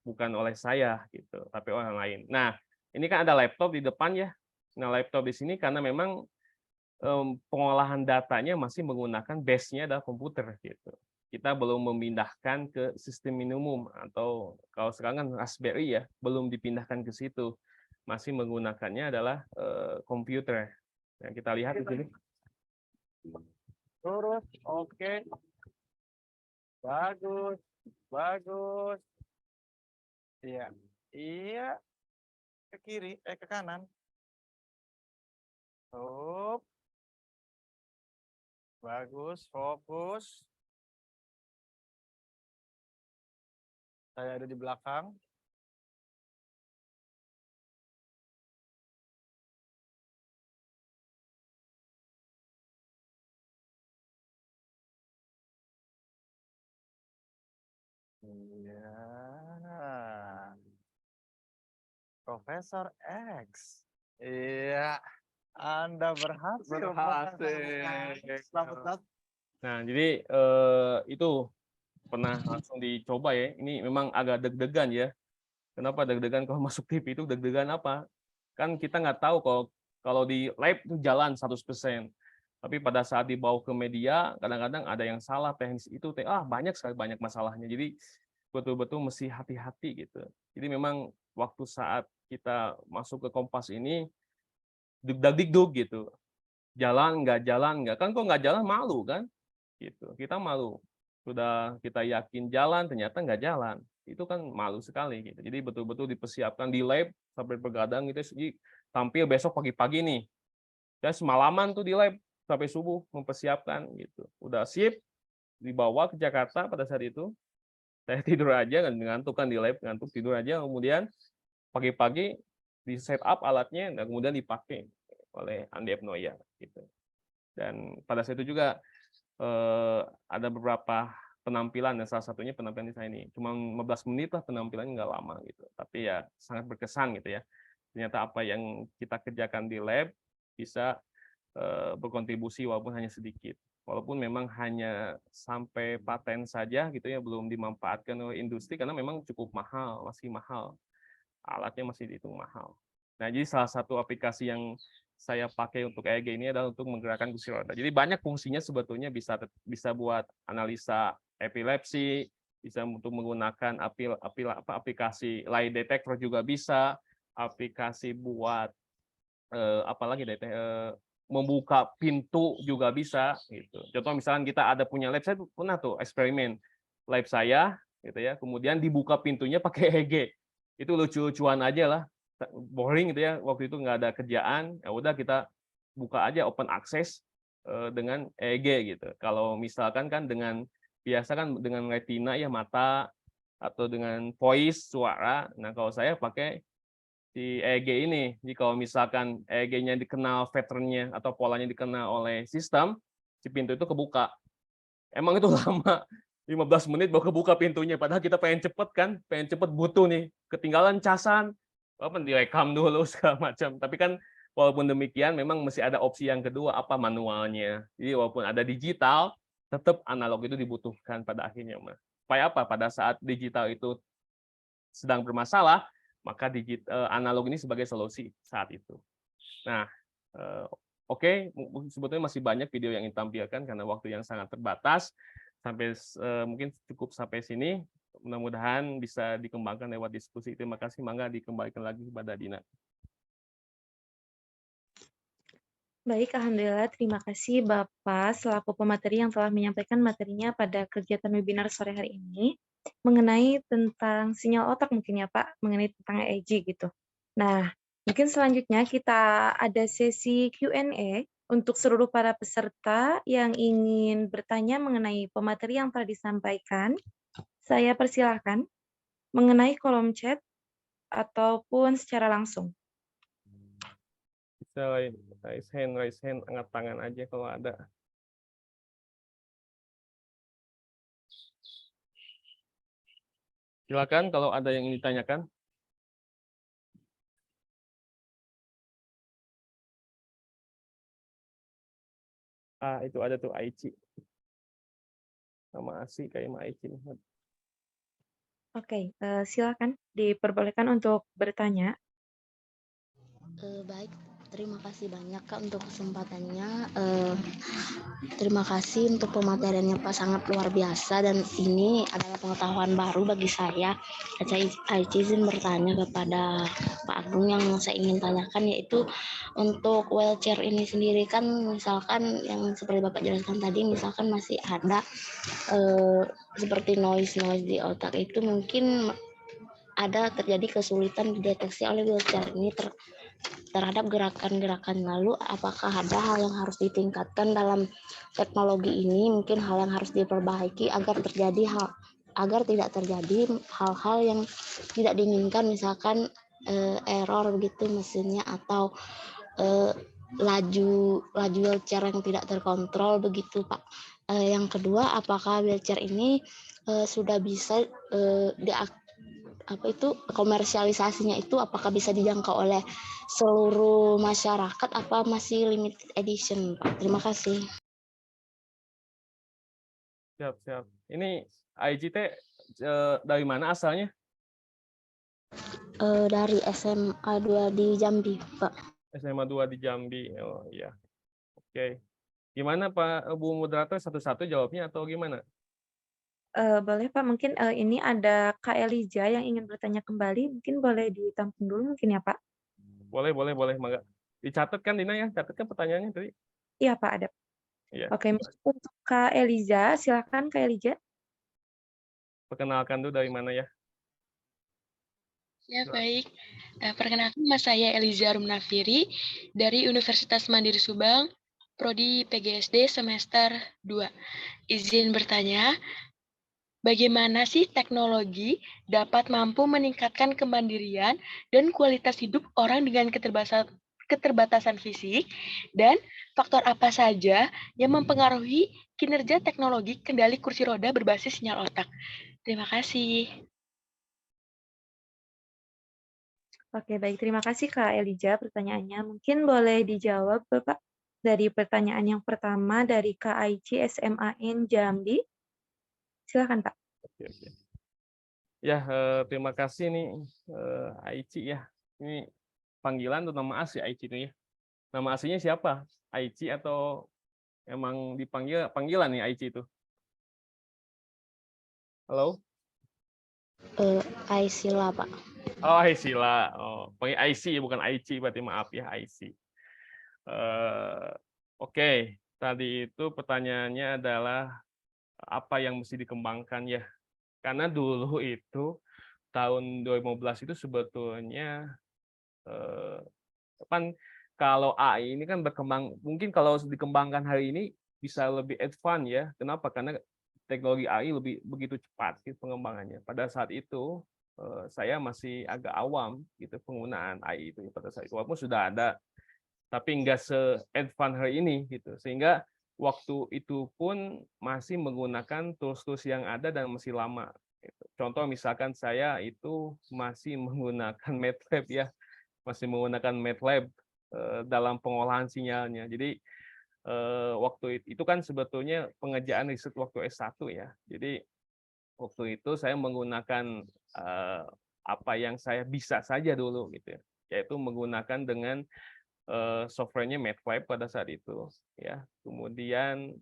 bukan oleh saya gitu, tapi orang lain. Nah, ini kan ada laptop di depan ya. Nah, laptop di sini karena memang pengolahan datanya masih menggunakan base-nya adalah komputer gitu. Kita belum memindahkan ke sistem minimum atau kalau sekarang kan Raspberry ya, belum dipindahkan ke situ. Masih menggunakannya adalah komputer. Nah, kita lihat di sini. Lurus, oke. Bagus, bagus. Iya. Iya. Ke kiri, ke kanan. Up. Bagus, fokus. Saya ada di belakang. Iya. Profesor X. Iya. Anda berhasil. Selamat datang. Nah, jadi itu pernah langsung dicoba ya. Ini memang agak deg-degan ya. Kenapa deg-degan kalau masuk TV itu deg-degan apa? Kan kita nggak tahu kalau di lab itu jalan 100%. Tapi pada saat dibawa ke media, kadang-kadang ada yang salah teknis itu. Banyak sekali banyak masalahnya. Jadi betul-betul mesti hati-hati gitu. Jadi memang waktu saat kita masuk ke Kompas ini, deg-deg-dug gitu. Jalan nggak. Kan kok nggak jalan malu kan? Gitu. Kita malu. Sudah kita yakin jalan, ternyata nggak jalan. Itu kan malu sekali gitu. Jadi betul-betul dipersiapkan di lab sampai begadang gitu. Jadi tampil besok pagi-pagi nih. Dan semalaman tuh di lab sampai subuh mempersiapkan gitu. Udah sip, dibawa ke Jakarta pada saat itu. Saya tidur aja, ngantuk kan di lab, ngantuk tidur aja. Kemudian pagi-pagi di setup alatnya dan kemudian dipakai oleh Andi Ebnoya gitu. Dan pada saat itu juga ada beberapa penampilan dan salah satunya penampilan di saya ini cuma 15 menit lah, penampilannya nggak lama gitu, tapi ya sangat berkesan gitu ya. Ternyata apa yang kita kerjakan di lab bisa berkontribusi walaupun hanya sedikit, walaupun memang hanya sampai paten saja gitu ya, belum dimanfaatkan oleh industri karena memang cukup mahal, masih mahal, alatnya masih dihitung mahal. Nah, jadi salah satu aplikasi yang saya pakai untuk EEG ini adalah untuk menggerakkan kursi roda. Jadi banyak fungsinya sebetulnya, bisa buat analisa epilepsi, bisa untuk menggunakan aplikasi lie detector juga bisa, aplikasi buat apalagi membuka pintu juga bisa gitu. Contoh misalnya kita ada punya lab, saya pernah tuh eksperimen lab saya gitu ya, kemudian dibuka pintunya pakai EEG. Itu lucu-lucuan aja lah, boring gitu ya, waktu itu nggak ada kerjaan, ya udah kita buka aja open access dengan EEG gitu. Kalau misalkan kan biasa kan dengan retina ya mata, atau dengan voice suara. Nah, kalau saya pakai si EEG ini. Jadi kalau misalkan EEG-nya dikenal pattern-nya atau polanya dikenal oleh sistem, si pintu itu kebuka. Emang itu lama, 15 menit baru kebuka pintunya, padahal kita pengen cepet kan, pengen cepet butuh nih, ketinggalan casan, apa direkam dulu segala macam. Tapi kan walaupun demikian memang masih ada opsi yang kedua, apa manualnya. Jadi walaupun ada digital, tetap analog itu dibutuhkan pada akhirnya, Mas. Supaya apa? Pada saat digital itu sedang bermasalah, maka analog ini sebagai solusi saat itu. Nah, oke, sebetulnya masih banyak video yang ditampilkan karena waktu yang sangat terbatas. Mungkin cukup sampai sini. Mudah-mudahan bisa dikembangkan lewat diskusi. Terima kasih, mangga dikembalikan lagi kepada Dina. Baik, alhamdulillah. Terima kasih Bapak selaku pemateri yang telah menyampaikan materinya pada kegiatan webinar sore hari ini mengenai tentang sinyal otak mungkin ya Pak, mengenai tentang EEG gitu. Nah, mungkin selanjutnya kita ada sesi Q&A untuk seluruh para peserta yang ingin bertanya mengenai pemateri yang telah disampaikan. Saya persilahkan mengenai kolom chat ataupun secara langsung. Bisa raise hand, angkat tangan aja kalau ada. Silakan kalau ada yang ingin ditanyakan. Itu ada tuh Aici. Nama asli kayak Aici. Oke, silakan diperbolehkan untuk bertanya. Baik, terima kasih banyak Kak untuk kesempatannya. Terima kasih untuk pemateriannya Pak, sangat luar biasa dan ini adalah pengetahuan baru bagi saya. Saya izin bertanya kepada Pak Agung yang saya ingin tanyakan, yaitu untuk wheelchair ini sendiri kan misalkan yang seperti Bapak jelaskan tadi, misalkan masih ada seperti noise di otak itu mungkin ada terjadi kesulitan dideteksi oleh wheelchair ini terhadap gerakan-gerakan. Lalu apakah ada hal yang harus ditingkatkan dalam teknologi ini? Mungkin hal yang harus diperbaiki agar tidak terjadi hal-hal yang tidak diinginkan, misalkan error begitu mesinnya, atau laju wheelchair yang tidak terkontrol begitu, Pak. Yang kedua, apakah wheelchair ini sudah bisa komersialisasinya itu apakah bisa dijangkau oleh seluruh masyarakat, apa masih limited edition, Pak? Terima kasih. Siap. Ini IGT dari mana asalnya? Dari SMA 2 di Jambi, Pak. SMA 2 di Jambi. Oh iya. Oke. Gimana Pak Bu Moderator, satu-satu jawabnya atau gimana? Boleh Pak, mungkin ini ada Kak Elijah yang ingin bertanya kembali, mungkin boleh ditampung dulu mungkin ya Pak? Boleh, Mangga. Dicatat kan Dina ya? Catatkan pertanyaannya tadi. Iya Pak, ada. Iya. Oke, untuk Kak Elijah, silakan Kak Elijah. Perkenalkan dulu dari mana ya? Ya, baik. Perkenalkan, nama saya Eliza Rumnafiri dari Universitas Mandiri Subang, Prodi PGSD semester 2. Izin bertanya, bagaimana sih teknologi dapat mampu meningkatkan kemandirian dan kualitas hidup orang dengan keterbatasan fisik, dan faktor apa saja yang mempengaruhi kinerja teknologi kendali kursi roda berbasis sinyal otak? Terima kasih. Oke, baik. Terima kasih Kak Elijah pertanyaannya. Mungkin boleh dijawab Bapak dari pertanyaan yang pertama dari Kak Aici SMAN Jambi. Silakan Pak. Oke. Ya, terima kasih nih Aici ya. Ini panggilan atau nama asli Aici itu ya? Nama aslinya siapa? Aici atau emang dipanggil panggilan nih Aici itu? Halo? Aisila, Pak. Oh, Aisila. Oh, panggil IC bukan Aici, berarti maaf ya, IC. Oke, tadi itu pertanyaannya adalah apa yang mesti dikembangkan ya? Karena dulu itu tahun 2015 itu sebetulnya kan kalau AI ini kan berkembang, mungkin kalau dikembangkan hari ini bisa lebih advance ya. Kenapa? Karena teknologi AI begitu cepat gitu pengembangannya. Pada saat itu saya masih agak awam gitu penggunaan AI itu pada saat itu, walaupun sudah ada, tapi nggak se-advance hari ini gitu. Sehingga waktu itu pun masih menggunakan tools-tools yang ada dan masih lama. Gitu. Contoh misalkan saya itu masih menggunakan MATLAB ya, masih menggunakan MATLAB dalam pengolahan sinyalnya. Jadi waktu itu kan sebetulnya pengerjaan riset waktu S1 ya. Jadi waktu itu saya menggunakan apa yang saya bisa saja dulu gitu ya, yaitu menggunakan dengan softwarenya MATLAB pada saat itu ya. Kemudian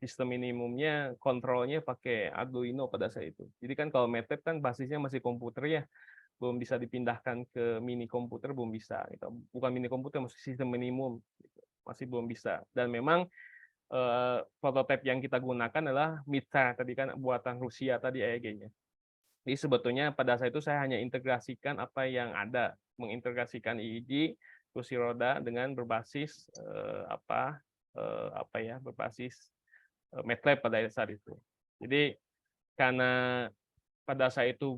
sistem minimumnya kontrolnya pakai Arduino pada saat itu. Jadi kan kalau MATLAB kan basisnya masih komputer ya, belum bisa dipindahkan ke mini komputer, belum bisa gitu. Bukan mini komputer, masih sistem minimum gitu. Masih belum bisa. Dan memang prototipe yang kita gunakan adalah Mitra tadi kan, buatan Rusia tadi EEG-nya. Jadi sebetulnya pada saat itu saya hanya integrasikan apa yang ada, mengintegrasikan EEG kursi roda dengan berbasis berbasis MATLAB pada saat itu. Jadi karena pada saat itu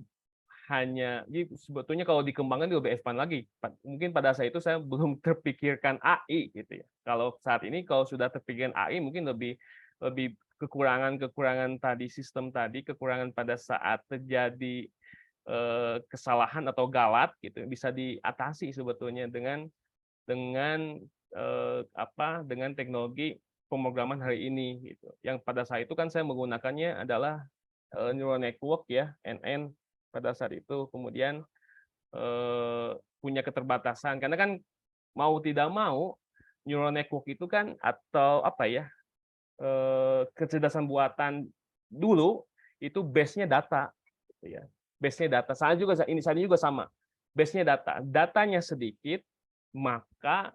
jadi sebetulnya kalau dikembangkan lebih advance lagi. Mungkin pada saat itu saya belum terpikirkan AI gitu ya. Kalau saat ini kalau sudah terpikirkan AI mungkin lebih kekurangan tadi, sistem tadi, kekurangan pada saat terjadi kesalahan atau galat gitu bisa diatasi sebetulnya dengan teknologi pemrograman hari ini gitu. Yang pada saat itu kan saya menggunakannya adalah neural network ya, NN pada saat itu. Kemudian punya keterbatasan karena kan mau tidak mau neural network itu kan atau kecerdasan buatan dulu itu base-nya data gitu ya. Base-nya data. Saat ini juga sama. Base-nya data. Datanya sedikit maka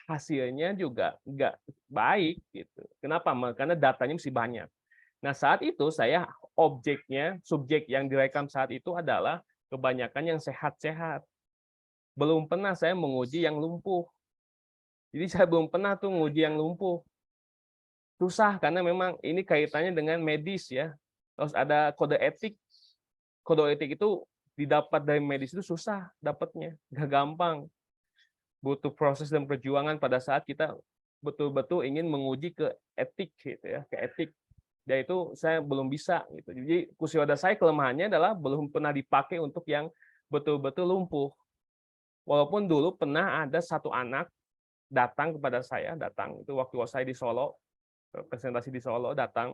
hasilnya juga nggak baik gitu. Kenapa? Karena datanya mesti banyak. Nah, saat itu saya subjek yang direkam saat itu adalah kebanyakan yang sehat-sehat. belum pernah saya menguji yang lumpuh. Jadi saya belum pernah tuh menguji yang lumpuh. Susah karena memang ini kaitannya dengan medis ya. Terus ada kode etik. Kode etik itu didapat dari medis itu susah dapatnya, nggak gampang. Butuh proses dan perjuangan pada saat kita betul-betul ingin menguji ke etik gitu ya, ke etik. Dan itu saya belum bisa gitu. Jadi kursi roda saya kelemahannya adalah belum pernah dipakai untuk yang betul-betul lumpuh. Walaupun dulu pernah ada satu anak datang kepada saya, datang itu waktu saya di Solo, presentasi di Solo, datang.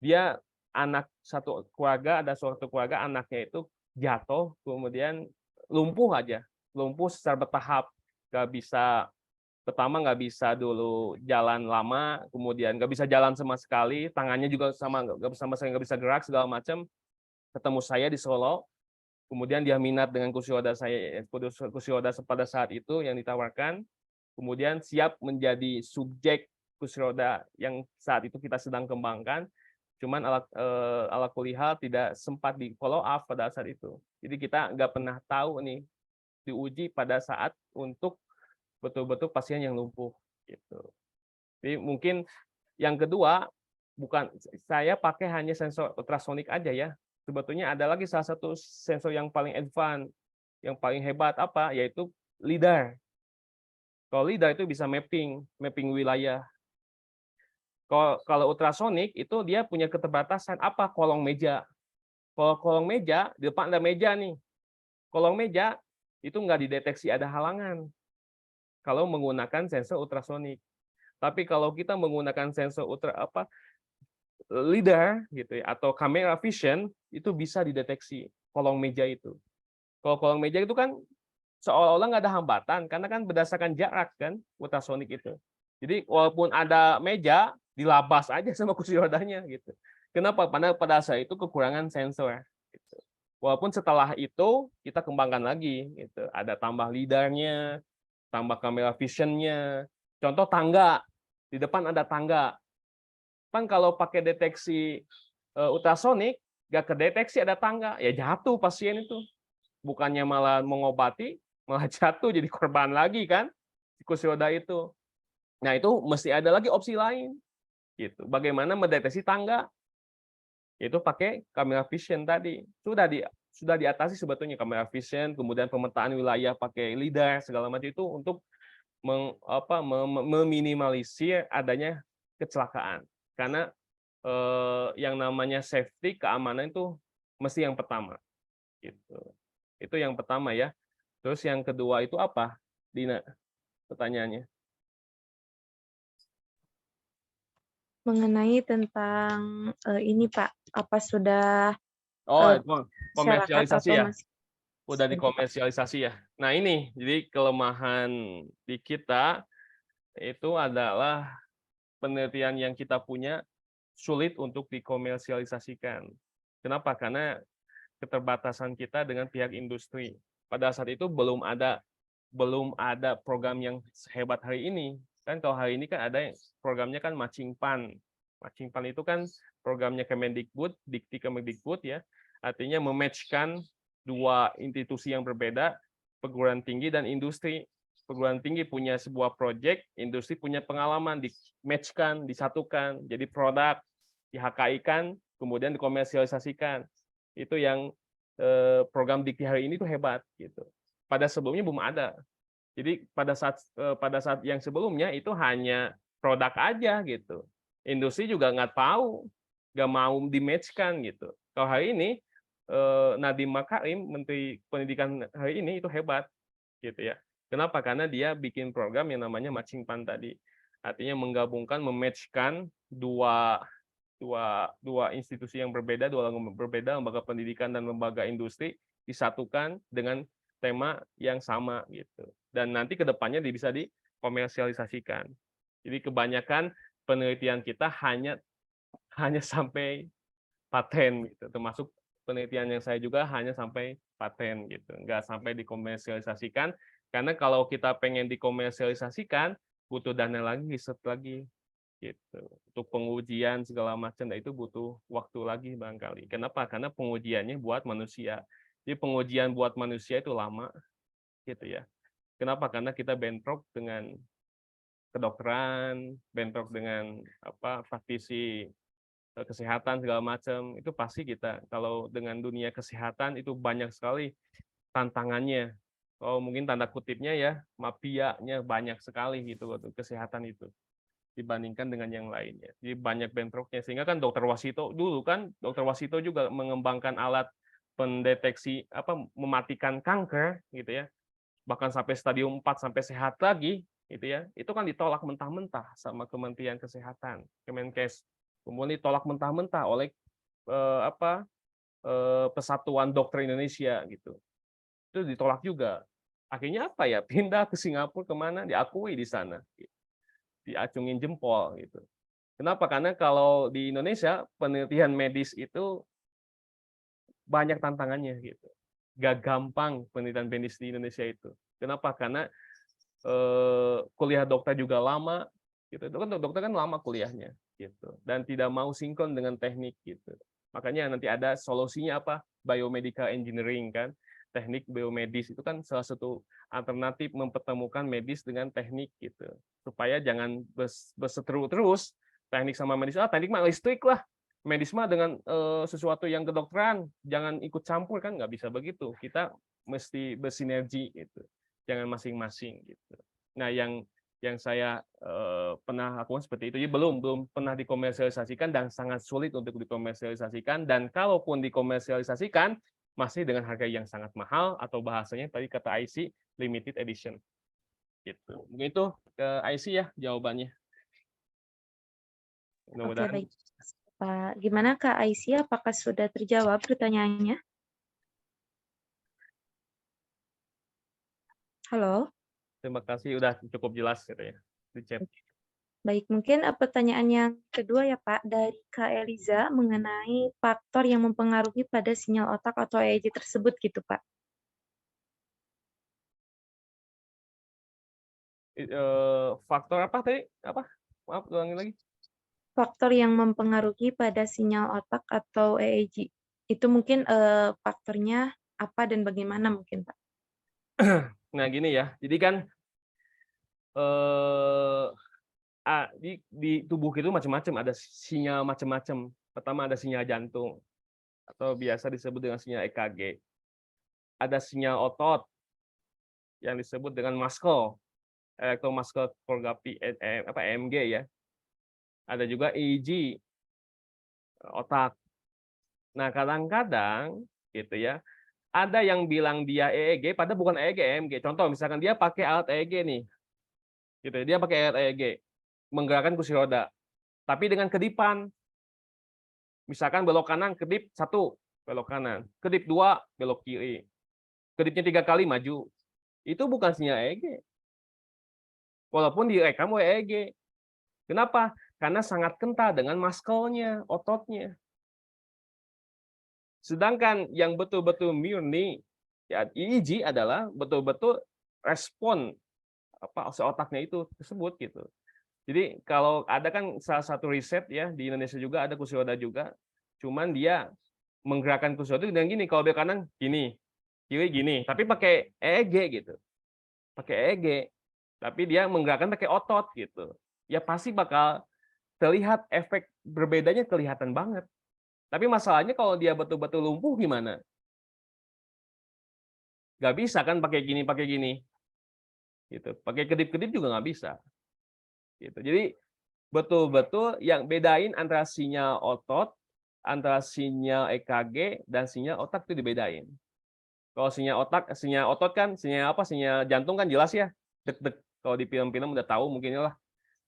Dia anak satu keluarga, ada suatu keluarga anaknya itu jatuh, kemudian lumpuh aja, lumpuh secara bertahap, nggak bisa, pertama nggak bisa dulu jalan lama, kemudian nggak bisa jalan sama sekali, tangannya juga sama sekali nggak bisa gerak segala macam. Ketemu saya di Solo, kemudian dia minat dengan kursi roda saya, kursi roda pada saat itu yang ditawarkan, kemudian siap menjadi subjek kursi roda yang saat itu kita sedang kembangkan. Cuman ala kulihal tidak sempat di follow up pada saat itu. Jadi kita nggak pernah tahu nih diuji pada saat untuk betul-betul pasien yang lumpuh gitu. Jadi mungkin yang kedua, bukan saya pakai hanya sensor ultrasonik aja ya. Sebetulnya ada lagi salah satu sensor yang paling advance, yang paling hebat apa? Yaitu LiDAR. Kalau LiDAR itu bisa mapping wilayah. Kalau ultrasonik itu dia punya keterbatasan apa? Kolong meja. Kalau kolong meja, di depan ada meja nih. Kolong meja itu nggak dideteksi ada halangan kalau menggunakan sensor ultrasonik. Tapi kalau kita menggunakan sensor LiDAR gitu ya, atau kamera vision, itu bisa dideteksi kolong meja itu. Kalau kolong meja itu kan seolah-olah nggak ada hambatan karena kan berdasarkan jarak kan ultrasonik itu. Jadi walaupun ada meja, dilabas aja sama kursi rodanya gitu. Kenapa? Karena pada saat itu kekurangan sensor. Gitu. Walaupun setelah itu kita kembangkan lagi, gitu. Ada tambah LiDAR-nya, tambah kamera vision-nya. Contoh tangga, di depan ada tangga. Kan kalau pakai deteksi ultrasonik, nggak kedeteksi ada tangga, ya jatuh pasien itu. Bukannya malah mengobati, malah jatuh jadi korban lagi kan, kursi roda itu. Nah itu mesti ada lagi opsi lain. Gitu. Bagaimana mendeteksi tangga? Itu pakai kamera vision tadi. Sudah diatasi sebetulnya kamera vision, kemudian pemetaan wilayah pakai LiDAR segala macam itu untuk meminimalisir adanya kecelakaan. Karena yang namanya safety, keamanan itu mesti yang pertama. Gitu. Itu yang pertama ya. Terus yang kedua itu apa, Dina? Pertanyaannya. Mengenai tentang ini Pak, apa sudah Komersialisasi ya? masih Udah dikomersialisasi ya? Nah ini, jadi kelemahan di kita itu adalah penelitian yang kita punya sulit untuk dikomersialisasikan. Kenapa? Karena keterbatasan kita dengan pihak industri. Pada saat itu belum ada program yang sehebat hari ini. Kan kalau hari ini kan ada programnya kan Matching Fund. Matching Fund itu kan programnya Kemendikbud, Dikti Kemendikbud ya. Artinya mematchkan dua institusi yang berbeda, perguruan tinggi dan industri. Perguruan tinggi punya sebuah proyek, industri punya pengalaman, di-matchkan, disatukan, jadi produk, di-HKI-kan, kemudian dikomersialisasikan. Itu yang program Dikti hari ini tuh hebat gitu. Pada sebelumnya belum ada. Jadi pada saat yang sebelumnya itu hanya produk aja gitu. Industri juga nggak tahu, nggak mau di-match-kan gitu. Kalau hari ini Nadiem Makarim, Menteri Pendidikan hari ini itu hebat gitu ya. Kenapa? Karena dia bikin program yang namanya Matching Fund tadi. Artinya menggabungkan, mematch-kan dua institusi yang berbeda, dua lembaga berbeda, lembaga pendidikan dan lembaga industri disatukan dengan tema yang sama gitu. Dan nanti ke depannya bisa dikomersialisasikan. Jadi kebanyakan penelitian kita hanya sampai paten gitu. Termasuk penelitian yang saya juga hanya sampai paten gitu. Nggak sampai dikomersialisasikan karena kalau kita pengen dikomersialisasikan butuh dana lagi, riset lagi gitu. Untuk pengujian segala macam itu butuh waktu lagi barangkali. Kenapa? Karena pengujiannya buat manusia. Jadi pengujian buat manusia itu lama. gitu ya. Kenapa? Karena kita bentrok dengan kedokteran, bentrok dengan praktisi kesehatan segala macam. Itu pasti kita kalau dengan dunia kesehatan itu banyak sekali tantangannya. Oh, mungkin tanda kutipnya ya, mafianya banyak sekali gitu loh kesehatan itu dibandingkan dengan yang lainnya. Jadi banyak bentroknya sehingga kan Dokter Wasito dulu kan Dokter Wasito juga mengembangkan alat pendeteksi mematikan kanker gitu ya. Bahkan sampai stadium 4 sampai sehat lagi gitu ya. Itu kan ditolak mentah-mentah sama Kementerian Kesehatan, Kemenkes. Kemudian ditolak mentah-mentah oleh Persatuan Dokter Indonesia gitu. Itu ditolak juga. Akhirnya apa ya? Pindah ke Singapura kemana? Diakui di sana. Diacungin jempol gitu. Kenapa? Karena kalau di Indonesia penelitian medis itu banyak tantangannya gitu. Gak gampang penelitian medis di Indonesia itu. Kenapa? Karena kuliah dokter juga lama gitu. Dokter kan lama kuliahnya gitu. Dan tidak mau sinkron dengan teknik gitu. Makanya nanti ada solusinya apa? Biomedical engineering kan. Teknik biomedis itu kan salah satu alternatif mempertemukan medis dengan teknik gitu. Supaya jangan berseteru terus teknik sama medis. Teknik mah listrik lah. Medis mah dengan sesuatu yang kedokteran, jangan ikut campur kan nggak bisa begitu. Kita mesti bersinergi gitu. Jangan masing-masing gitu. Nah, yang saya pernah lakukan seperti itu, jadi belum pernah dikomersialisasikan dan sangat sulit untuk dikomersialisasikan, dan kalaupun dikomersialisasikan masih dengan harga yang sangat mahal atau bahasanya tadi kata IC limited edition. Gitu. Mungkin itu ke IC ya jawabannya. Oke, baik. Pak, gimana Kak Aisyah? Apakah sudah terjawab pertanyaannya? Halo? Terima kasih udah cukup jelas gitu ya di chat. Baik, mungkin pertanyaan yang kedua ya Pak, dari Kak Eliza mengenai faktor yang mempengaruhi pada sinyal otak atau EEG tersebut gitu Pak. Faktor apa tadi? Apa? Maaf, ulangin lagi. Faktor yang mempengaruhi pada sinyal otak atau EEG. Itu mungkin faktornya apa dan bagaimana mungkin Pak? Nah gini ya, jadi kan di tubuh itu macam-macam, ada sinyal macam-macam. Pertama ada sinyal jantung atau biasa disebut dengan sinyal EKG. Ada sinyal otot yang disebut dengan muscle, electromusculography, EMG ya. Ada juga EEG, otak. Nah kadang-kadang gitu ya, ada yang bilang dia EEG, padahal bukan EEG, EMG. Contoh misalkan dia pakai alat EEG nih, gitu. Dia pakai alat EEG, menggerakkan kursi roda, tapi dengan kedipan. Misalkan belok kanan, kedip 1, belok kanan. Kedip 2, belok kiri. Kedipnya 3 kali maju. Itu bukan sinyal EEG. Walaupun direkam EEG. Kenapa? Karena sangat kental dengan muscle-nya, ototnya. Sedangkan yang betul-betul murni, ya, EEG adalah betul-betul respon otaknya itu tersebut gitu. Jadi kalau ada kan salah satu riset ya di Indonesia juga ada kursi roda juga, cuman dia menggerakkan kursi roda dengan gini, kalau belok kanan gini, kiri gini, tapi pakai EEG gitu, pakai EEG, tapi dia menggerakkan pakai otot gitu, ya pasti bakal terlihat efek berbedanya kelihatan banget. Tapi masalahnya kalau dia betul-betul lumpuh gimana? Nggak bisa kan pakai gini, gitu, pakai kedip-kedip juga nggak bisa. Gitu. Jadi betul-betul yang bedain antara sinyal otot, antara sinyal EKG dan sinyal otak itu dibedain. Kalau sinyal otot kan sinyal sinyal jantung kan jelas ya, deg-deg. Kalau di film-film udah tahu mungkin lah.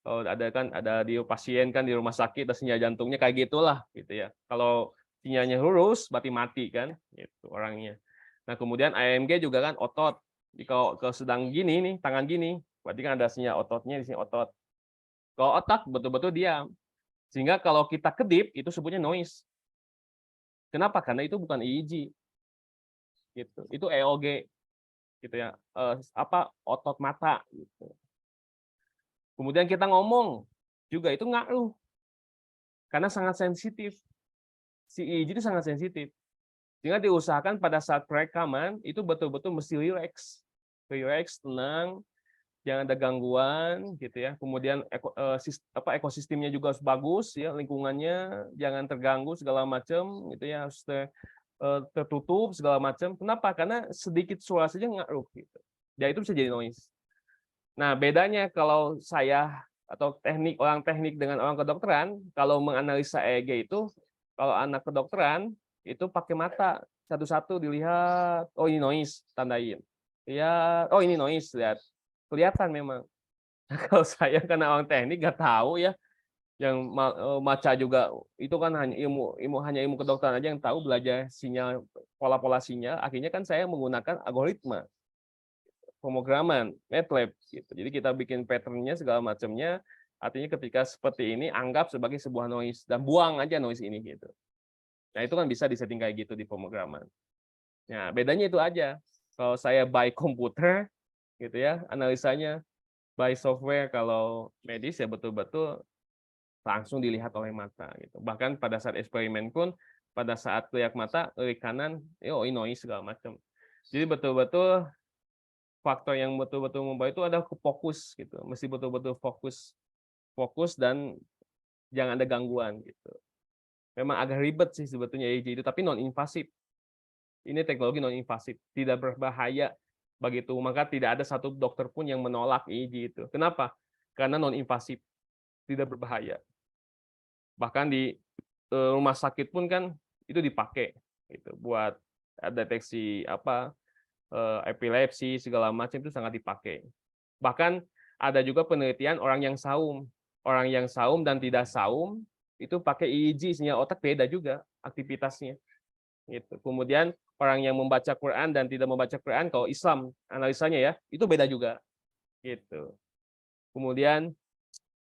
Kalau ada di pasien kan di rumah sakit ada sinyal jantungnya kayak gitulah gitu ya. Kalau sinyalnya lurus berarti mati kan gitu orangnya. Nah, kemudian AMG juga kan otot. Jadi kalau sedang gini nih, tangan gini, berarti kan ada sinyal ototnya di sini otot. Kalau otak betul-betul diam. Sehingga kalau kita kedip itu sebutnya noise. Kenapa? Karena itu bukan EEG. Gitu. Itu EOG. Gitu ya. Otot mata gitu. Kemudian kita ngomong juga itu ngaruh. Karena sangat sensitif. Si EEG itu sangat sensitif. Sehingga diusahakan pada saat perekaman itu betul-betul mesti rileks. relax, tenang, jangan ada gangguan gitu ya. Kemudian ekosistemnya juga harus bagus ya, lingkungannya jangan terganggu segala macam gitu ya, harus tertutup segala macam. Kenapa? Karena sedikit suara saja ngaruh gitu. Ya itu bisa jadi noise. Nah, bedanya kalau saya atau orang teknik dengan orang kedokteran, kalau menganalisa EEG itu, kalau anak kedokteran itu pakai mata satu-satu dilihat, oh ini noise, tandain. Lihat, oh ini noise, lihat. Kelihatan memang. Nah, kalau saya karena orang teknik nggak tahu ya, yang maca juga itu kan hanya ilmu kedokteran aja yang tahu, belajar sinyal, pola-pola sinyal. Akhirnya kan saya menggunakan algoritma pemrograman MATLAB gitu. Jadi kita bikin pattern-nya segala macamnya. Artinya ketika seperti ini anggap sebagai sebuah noise dan buang aja noise ini gitu. Nah, itu kan bisa disetting kayak gitu di pemrograman. Nah, bedanya itu aja. Kalau saya by komputer gitu ya, analisanya by software. Kalau medis ya betul-betul langsung dilihat oleh mata gitu. Bahkan pada saat eksperimen pun pada saat lihat mata kiri kanan, oh ini noise segala macam. Jadi betul-betul faktor yang betul-betul membawa itu adalah fokus gitu. Mesti betul-betul fokus dan jangan ada gangguan gitu. Memang agak ribet sih sebetulnya EEG itu, tapi non invasif. Ini teknologi non invasif, tidak berbahaya bagi tubuh. Maka tidak ada satu dokter pun yang menolak EEG itu. Kenapa? Karena non invasif, tidak berbahaya. Bahkan di rumah sakit pun kan itu dipakai gitu buat deteksi epilepsi segala macam, itu sangat dipakai. Bahkan ada juga penelitian orang yang saum dan tidak saum itu pakai EEG, sinyal otak beda juga aktivitasnya. Gitu. Kemudian orang yang membaca Quran dan tidak membaca Quran, kalau Islam analisanya ya itu beda juga. Gitu. Kemudian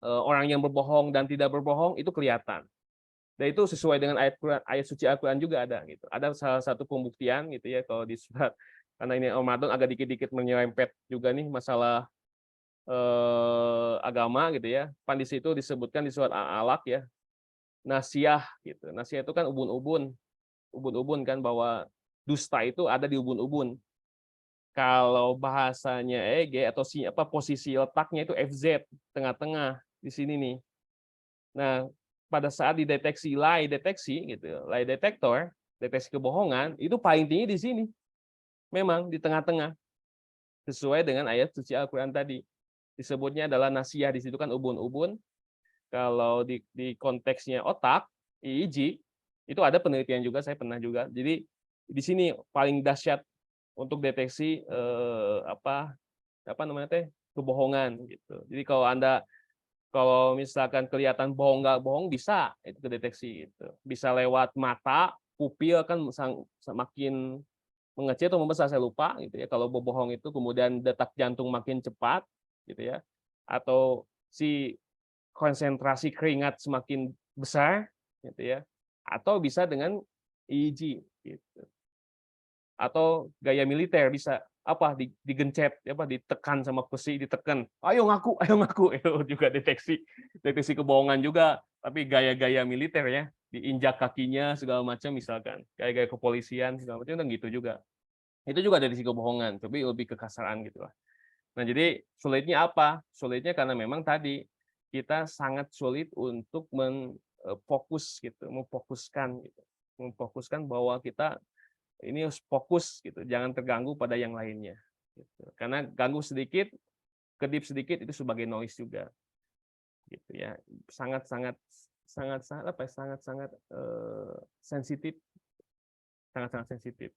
orang yang berbohong dan tidak berbohong itu kelihatan. Dan itu sesuai dengan ayat suci Al-Quran juga ada. Gitu. Ada salah satu pembuktian gitu ya kalau di surat, karena ini Ramadan agak dikit-dikit menyerempet juga nih masalah agama gitu ya. Pan di situ disebutkan di surat Al-Alaq ya, nasiah gitu. Nasiah itu kan ubun-ubun kan, bahwa dusta itu ada di ubun-ubun. Kalau bahasanya EEG atau posisi letaknya itu FZ, tengah-tengah di sini nih. Nah, pada saat dideteksi lie detector, deteksi kebohongan, itu paling tinggi di sini. Memang di tengah-tengah. Sesuai dengan ayat suci Al-Quran tadi. Disebutnya adalah nasiah, di situ kan ubun-ubun. Kalau di konteksnya otak, EEG, itu ada penelitian juga, saya pernah juga. Jadi di sini paling dahsyat untuk deteksi kebohongan gitu. Jadi kalau misalkan kelihatan bohong nggak bohong, bisa itu kedeteksi gitu. Bisa lewat mata, pupil kan semakin mengecil atau membesar, saya lupa gitu ya. Kalau bohong itu kemudian detak jantung makin cepat gitu ya. Atau si konsentrasi keringat semakin besar gitu ya. Atau bisa dengan EEG gitu. Atau gaya militer bisa digencet, ditekan sama besi, ditekan, ayo ngaku itu juga deteksi kebohongan juga, tapi gaya-gaya militer ya, diinjak kakinya segala macam, misalkan gaya-gaya kepolisian segala macam, dan gitu juga, itu juga deteksi kebohongan, tapi lebih kekasaran gitu lah. Nah, jadi sulitnya apa? Sulitnya karena memang tadi kita sangat sulit untuk memfokuskan bahwa kita ini harus fokus gitu, jangan terganggu pada yang lainnya. Gitu. Karena ganggu sedikit, kedip sedikit itu sebagai noise juga. Gitu ya, sangat sensitif, sangat sensitif.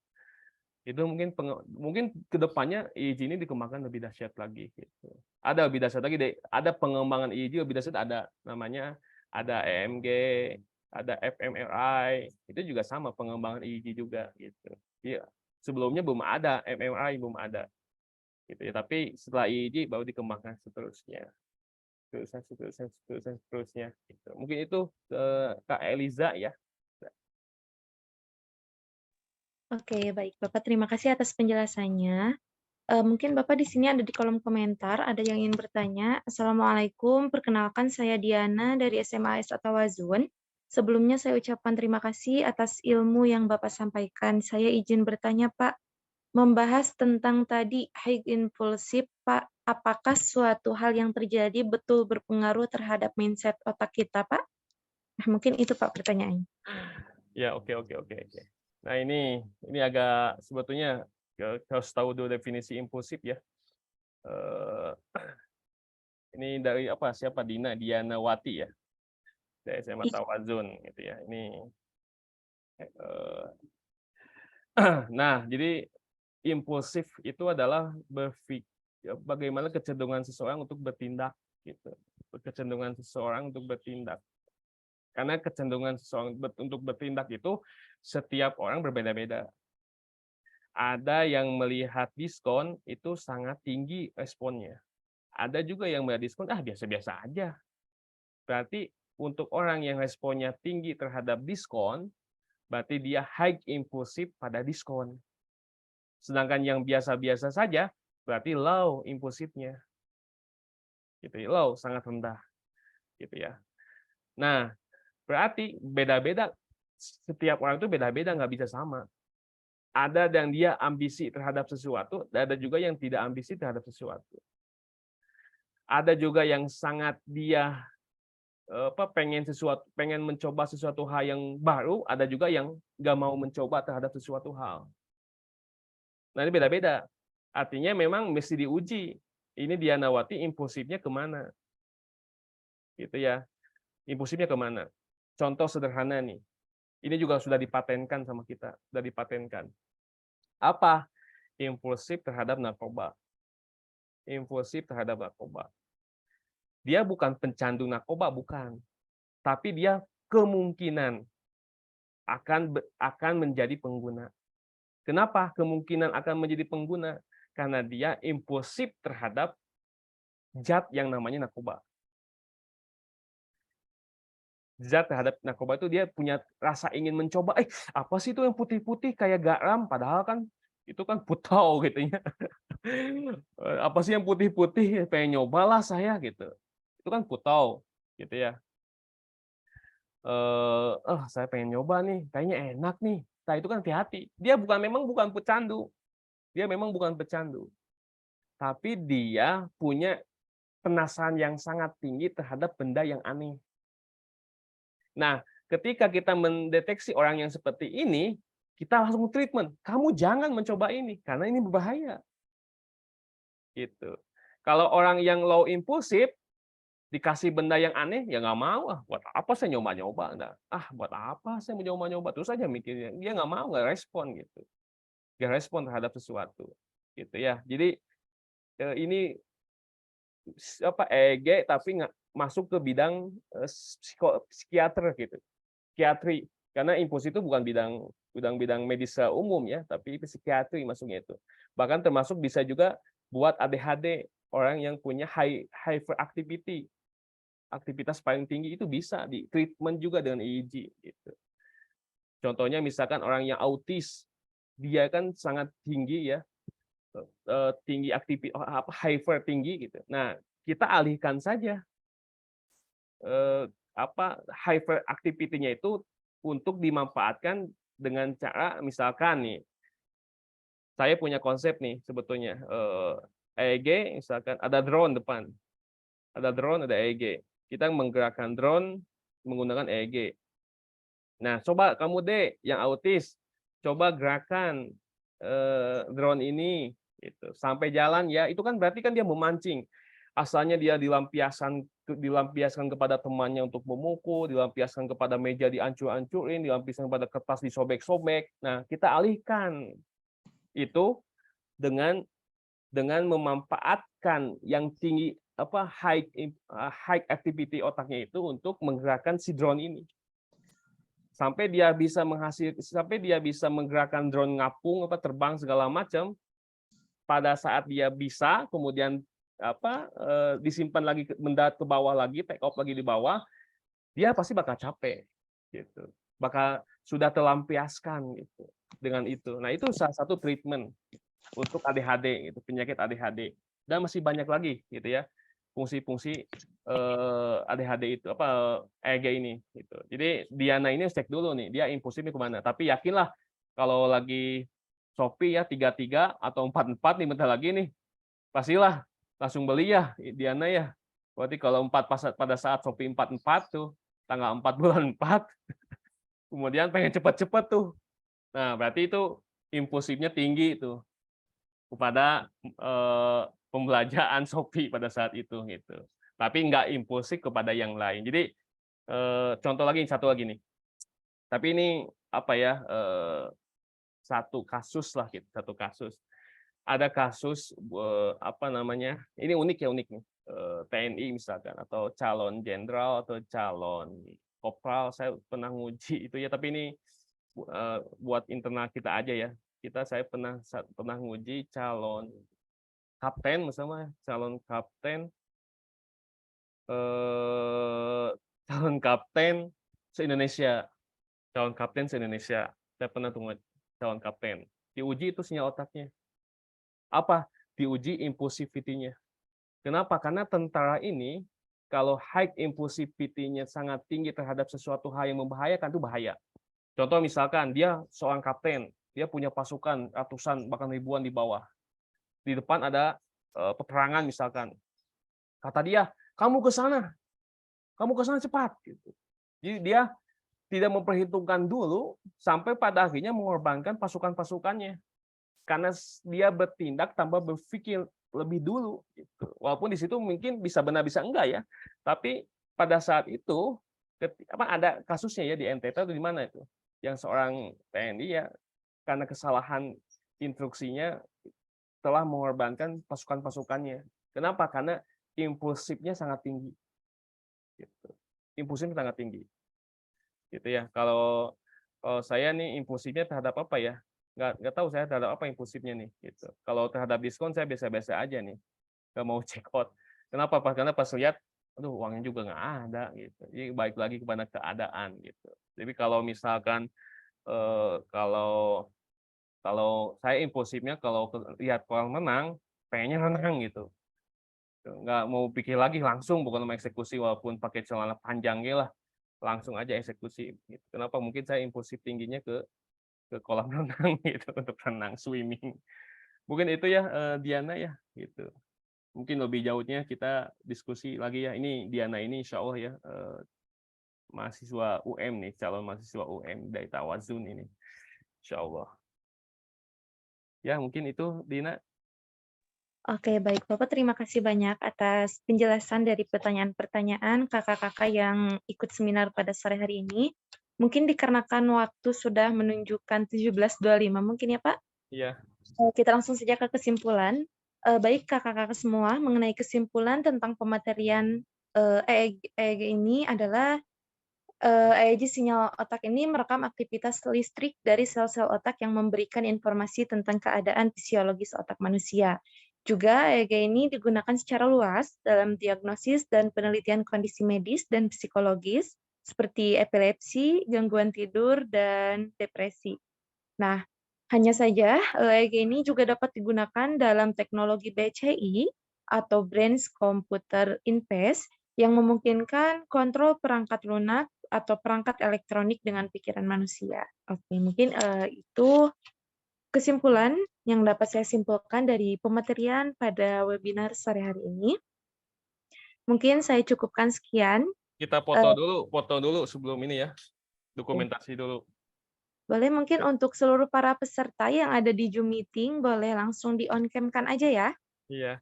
Itu mungkin kedepannya EEG ini dikembangkan lebih dahsyat lagi. Gitu. Ada lebih dahsyat lagi, ada pengembangan EEG lebih dahsyat, ada namanya ada EMG. Ada fMRI, itu juga sama pengembangan EEG juga gitu. Iya, sebelumnya belum ada, fMRI belum ada. Gitu ya, tapi setelah EEG baru dikembangkan seterusnya. Seterusnya gitu. Mungkin itu Kak Eliza ya. Oke, baik Bapak, terima kasih atas penjelasannya. Mungkin Bapak di sini ada di kolom komentar, ada yang ingin bertanya. Assalamualaikum, perkenalkan saya Diana dari SMA AS Atawazun. Sebelumnya saya ucapkan terima kasih atas ilmu yang Bapak sampaikan. Saya izin bertanya, Pak. membahas tentang tadi high impulsif, Pak. Apakah suatu hal yang terjadi betul berpengaruh terhadap mindset otak kita, Pak? Nah, mungkin itu Pak pertanyaannya. Ya, oke. Nah, ini agak sebetulnya harus tahu dulu definisi impulsif ya. Ini dari apa? Siapa? Diana Wati ya. Dari SMA Tawazun gitu ya. Ini nah, jadi impulsif itu adalah bagaimana kecenderungan seseorang untuk bertindak gitu. Kecenderungan seseorang untuk bertindak. Karena kecenderungan seseorang untuk bertindak itu setiap orang berbeda-beda. Ada yang melihat diskon itu sangat tinggi responnya. Ada juga yang melihat diskon biasa-biasa aja. Berarti untuk orang yang responnya tinggi terhadap diskon, berarti dia high impulsif pada diskon. Sedangkan yang biasa-biasa saja, berarti low impulsifnya. Gitu ya, low, sangat rendah. Gitu ya. Nah, berarti beda-beda, setiap orang itu beda-beda, nggak bisa sama. Ada yang dia ambisi terhadap sesuatu, dan ada juga yang tidak ambisi terhadap sesuatu. Ada juga yang sangat dia pengen mencoba sesuatu hal yang baru, ada juga yang nggak mau mencoba terhadap sesuatu hal. Nah, ini beda-beda. Artinya memang mesti diuji. Ini Diana Wati impulsifnya kemana? Gitu ya. Impulsifnya kemana? Contoh sederhana nih. Ini juga sudah dipatenkan sama kita, sudah dipatenkan. Apa? Impulsif terhadap narkoba. Impulsif terhadap narkoba. Dia bukan pencandu narkoba, bukan. Tapi dia kemungkinan akan menjadi pengguna. Kenapa kemungkinan akan menjadi pengguna? Karena dia impulsif terhadap zat yang namanya narkoba. Zat terhadap narkoba itu dia punya rasa ingin mencoba. Apa sih itu yang putih-putih kayak garam? Padahal kan itu kan putau gitu ya. Apa sih yang putih-putih? Pengen nyobalah saya gitu. Itu kan putau gitu ya. Saya pengen nyoba nih, kayaknya enak nih. Nah, itu kan hati-hati. Dia memang bukan pecandu. Dia memang bukan pecandu. Tapi dia punya penasaran yang sangat tinggi terhadap benda yang aneh. Nah, ketika kita mendeteksi orang yang seperti ini, kita langsung treatment. Kamu jangan mencoba ini karena ini berbahaya. Gitu. Kalau orang yang low impulsif dikasih benda yang aneh ya nggak mau, buat apa saya nyoba-nyoba, buat apa saya mencoba-nyoba, terus aja mikirnya, dia nggak mau, nggak respon gitu, nggak respon terhadap sesuatu gitu ya. Jadi ini EEG tapi nggak masuk ke bidang psikiater gitu, psikiatri, karena impuls itu bukan bidang medis umum ya, tapi psikiatri masuknya itu. Bahkan termasuk bisa juga buat ADHD, orang yang punya hyperactivity, aktivitas paling tinggi itu bisa di treatment juga dengan EEG gitu. Contohnya misalkan orang yang autis, dia kan sangat tinggi ya, tinggi aktivitas hyper tinggi gitu. Nah, kita alihkan saja hyperactivity-nya itu untuk dimanfaatkan dengan cara misalkan nih, saya punya konsep nih sebetulnya, EEG misalkan ada drone depan, ada drone, ada EEG. Kita menggerakkan drone menggunakan EEG. Nah, coba kamu deh yang autis, coba gerakan drone ini, gitu. Sampai jalan ya, itu kan berarti kan dia memancing. Asalnya dia dilampiaskan kepada temannya untuk memukul, dilampiaskan kepada meja dihancur-hancurin, dilampiaskan kepada kertas disobek-sobek. Nah, kita alihkan itu dengan memanfaatkan yang tinggi high activity otaknya itu untuk menggerakkan si drone ini. Sampai dia bisa menggerakkan drone ngapung terbang segala macam. Pada saat dia bisa kemudian disimpan lagi, mendarat ke bawah lagi, take off lagi di bawah, dia pasti bakal capek gitu. Bakal sudah terlampiaskan gitu dengan itu. Nah, itu salah satu treatment untuk ADHD gitu, penyakit ADHD. Dan masih banyak lagi gitu ya. Fungsi-fungsi ADHD itu EEG ini gitu. Jadi Diana ini cek dulu nih, dia impulsifnya kemana. Tapi yakinlah kalau lagi Shopee ya 33 atau 44 nih bentar lagi nih. Pastilah langsung beli ya Diana ya. Berarti kalau pada saat Shopee 44 tuh tanggal 4 bulan 4 kemudian pengen cepet-cepet tuh. Nah, berarti itu impulsifnya tinggi tuh kepada pembelanjaan Shopee pada saat itu gitu. Tapi nggak impulsif kepada yang lain. Jadi contoh lagi satu lagi nih. Tapi ini apa ya? Satu kasus lah gitu, satu kasus. Ada kasus apa namanya? Ini unik ya unik nih. TNI misalkan atau calon jenderal atau calon kopral, saya pernah nguji itu ya, tapi ini buat internal kita aja ya. Saya pernah nguji calon kapten misalnya, calon kapten se-Indonesia. Calon kapten se-Indonesia. Saya pernah tunggu calon kapten. Diuji itu sinyal otaknya. Apa? Diuji impulsivity-nya. Kenapa? Karena tentara ini kalau high impulsivity-nya sangat tinggi terhadap sesuatu hal yang membahayakan, itu bahaya. Contoh misalkan dia seorang kapten, dia punya pasukan ratusan bahkan ribuan di bawah. Di depan ada peperangan misalkan. Kata dia, kamu ke sana cepat. Gitu. Jadi dia tidak memperhitungkan dulu sampai pada akhirnya mengorbankan pasukan-pasukannya. Karena dia bertindak tanpa berpikir lebih dulu. Gitu. Walaupun di situ mungkin bisa benar bisa enggak ya. Tapi pada saat itu ada kasusnya ya di NTT atau di mana itu, yang seorang TNI ya karena kesalahan instruksinya telah mengorbankan pasukan-pasukannya. Kenapa? Karena impulsifnya sangat tinggi. Gitu. Impulsifnya sangat tinggi. Gitu ya. Kalau saya nih impulsifnya terhadap apa ya? Nggak tahu saya terhadap apa impulsifnya nih. Gitu. Kalau terhadap diskon saya biasa-biasa aja nih. Nggak mau check out. Kenapa? Karena pas lihat, aduh uangnya juga nggak ada. Gitu. Jadi balik lagi kepada keadaan. Gitu. Jadi kalau misalkan kalau saya impulsifnya kalau lihat orang menang, pengennya menang gitu. Nggak mau pikir lagi langsung, bukan mau eksekusi walaupun pakai celana panjang lah, langsung aja eksekusi. Gitu. Kenapa? Mungkin saya impulsif tingginya ke kolam renang gitu untuk renang swimming. Mungkin itu ya Diana ya gitu. Mungkin lebih jauhnya kita diskusi lagi ya. Ini Diana ini insya Allah ya mahasiswa UM nih, calon mahasiswa UM dari Tawazun ini. Insya Allah. Ya, mungkin itu, Dina. Oke, baik Bapak. Terima kasih banyak atas penjelasan dari pertanyaan-pertanyaan kakak-kakak yang ikut seminar pada sore hari ini. Mungkin dikarenakan waktu sudah menunjukkan 17.25, mungkin ya Pak? Iya. Kita langsung saja ke kesimpulan. Baik kakak-kakak semua, mengenai kesimpulan tentang pematerian EEG ini adalah EEG sinyal otak ini merekam aktivitas listrik dari sel-sel otak yang memberikan informasi tentang keadaan fisiologis otak manusia. Juga EEG ini digunakan secara luas dalam diagnosis dan penelitian kondisi medis dan psikologis seperti epilepsi, gangguan tidur, dan depresi. Nah, hanya saja EEG ini juga dapat digunakan dalam teknologi BCI atau Brain Computer Interface yang memungkinkan kontrol perangkat lunak atau perangkat elektronik dengan pikiran manusia. Oke, mungkin itu kesimpulan yang dapat saya simpulkan dari pematerian pada webinar sore hari ini. Mungkin saya cukupkan sekian. Kita foto dulu sebelum ini ya. Dokumentasi dulu. Boleh mungkin untuk seluruh para peserta yang ada di Zoom meeting, boleh langsung di-on-cam-kan aja ya. Iya.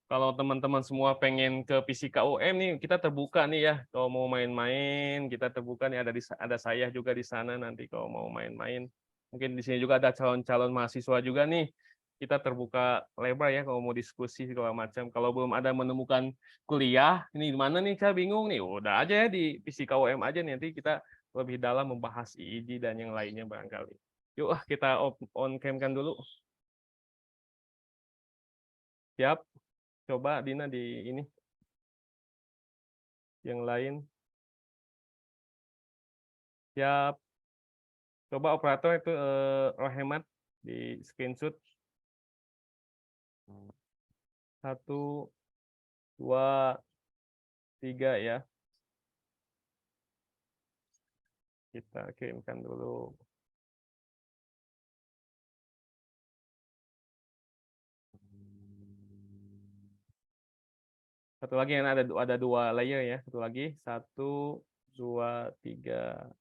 Kalau teman-teman semua pengen ke Fisika UM nih, kita terbuka nih ya. Kalau mau main-main, kita terbuka nih, ada saya juga di sana nanti kalau mau main-main. Mungkin di sini juga ada calon-calon mahasiswa juga nih. Kita terbuka lebar ya kalau mau diskusi segala macam. Kalau belum ada menemukan kuliah, ini di mana nih saya bingung nih. Udah aja ya di Fisika UM aja nih, nanti kita lebih dalam membahas IIG dan yang lainnya barangkali. Yuk kita on cam kan dulu. Siap. Coba Dina di ini. Yang lain. Siap. Coba operator itu Rohemat di screenshot. 1, 2, 3 ya. Kita kirimkan dulu. Satu lagi yang ada 2 layer ya. Satu lagi 1, 2, 3.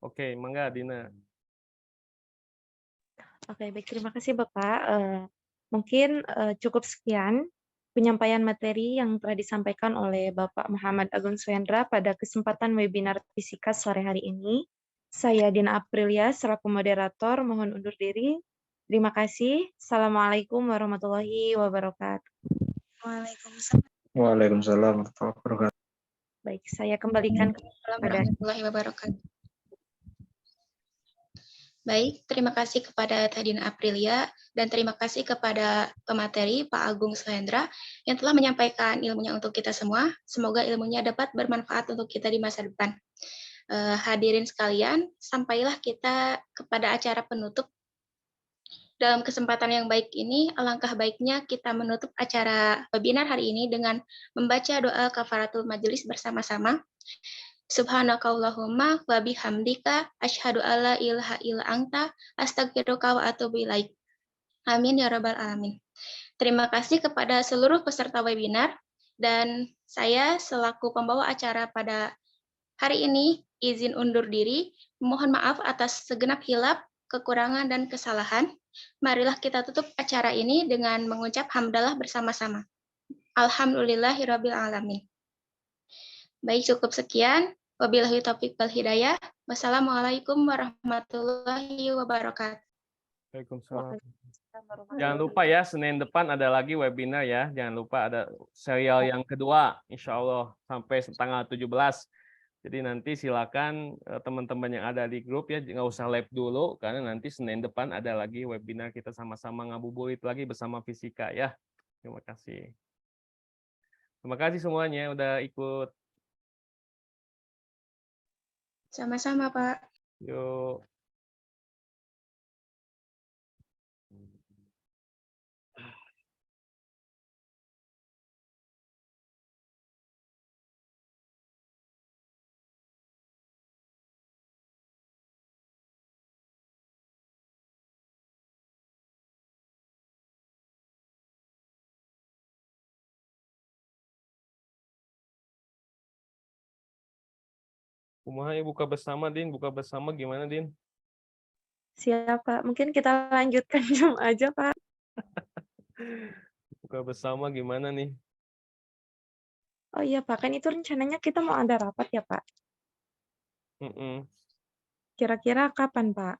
Oke, mangga Dina. Oke, baik. Terima kasih Bapak. Mungkin cukup sekian penyampaian materi yang telah disampaikan oleh Bapak Muhammad Agung Suhendra pada kesempatan webinar fisika sore hari ini. Saya Dina Aprilia selaku moderator mohon undur diri. Terima kasih. Assalamualaikum warahmatullahi wabarakatuh. Waalaikumsalam Waalaikumsalam warahmatullahi wabarakatuh. Baik, saya kembalikan kepada warahmatullahi wabarakatuh. Baik, terima kasih kepada Tadina Aprilia dan terima kasih kepada pemateri Pak Agung Suhendra yang telah menyampaikan ilmunya untuk kita semua. Semoga ilmunya dapat bermanfaat untuk kita di masa depan. Hadirin sekalian, sampailah kita kepada acara penutup. Dalam kesempatan yang baik ini, alangkah baiknya kita menutup acara webinar hari ini dengan membaca doa kafaratul majelis bersama-sama. Subhanakallahumma wa bihamdika asyhadu alla ilaha illa anta astaghfiruka wa atubu ilaik. Amin ya rabbal alamin. Terima kasih kepada seluruh peserta webinar dan saya selaku pembawa acara pada hari ini izin undur diri. Mohon maaf atas segenap hilaf, kekurangan dan kesalahan. Marilah kita tutup acara ini dengan mengucap hamdalah bersama-sama. Alhamdulillahirabbil alamin. Baik, cukup sekian. Wabillahi taufiq wal hidayah. Wassalamualaikum warahmatullahi wabarakatuh. Waalaikumsalam. Jangan lupa ya, Senin depan ada lagi webinar ya. Jangan lupa ada serial yang kedua, insya Allah sampai tanggal 17. Jadi nanti silakan teman-teman yang ada di grup ya, nggak usah live dulu, karena nanti Senin depan ada lagi webinar kita sama-sama ngabuburit lagi bersama fisika ya. Terima kasih. Terima kasih semuanya udah ikut. Sama-sama, Pak. Yuk. Kumaha ya buka bersama, Din? Buka bersama gimana, Din? Siap, Pak. Mungkin kita lanjutkan jam aja, Pak. Buka bersama gimana nih? Oh iya, Pak. Kan itu rencananya kita mau ada rapat ya, Pak. Kira-kira kapan, Pak?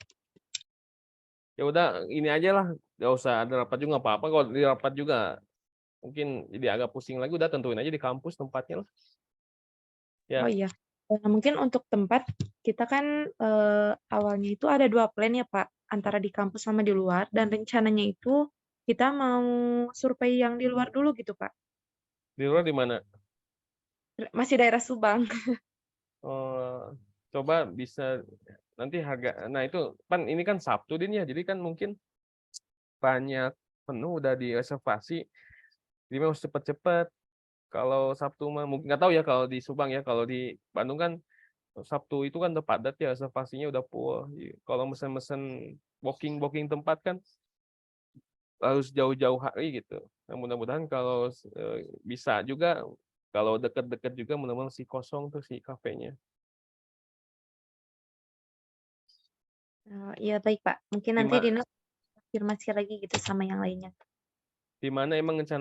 Ya udah, ini aja lah. Gak usah ada rapat juga, nggak apa-apa. Kalau di rapat juga mungkin jadi agak pusing lagi. Udah tentuin aja di kampus tempatnya lah. Ya. Oh iya. Nah, mungkin untuk tempat, kita kan awalnya itu ada 2 plan ya, Pak. Antara di kampus sama di luar. Dan rencananya itu kita mau survei yang di luar dulu gitu, Pak. Di luar di mana? Masih daerah Subang. Coba bisa nanti harga. Nah itu kan ini kan Sabtu, Din ya. Jadi kan mungkin banyak penuh udah direservasi. Jadi harus cepet-cepet. Kalau Sabtu mah mungkin nggak tahu ya kalau di Subang ya. Kalau di Bandung kan Sabtu itu kan udah padat ya, reservasinya udah full. Kalau mesen-mesen booking tempat kan harus jauh-jauh hari gitu. Nah, mudah-mudahan kalau bisa juga, kalau deket-deket juga mudah-mudahan si kosong tuh si kafenya. Iya, baik, Pak. Mungkin nanti Dina konfirmasi lagi gitu sama yang lainnya. Di mana emang rencana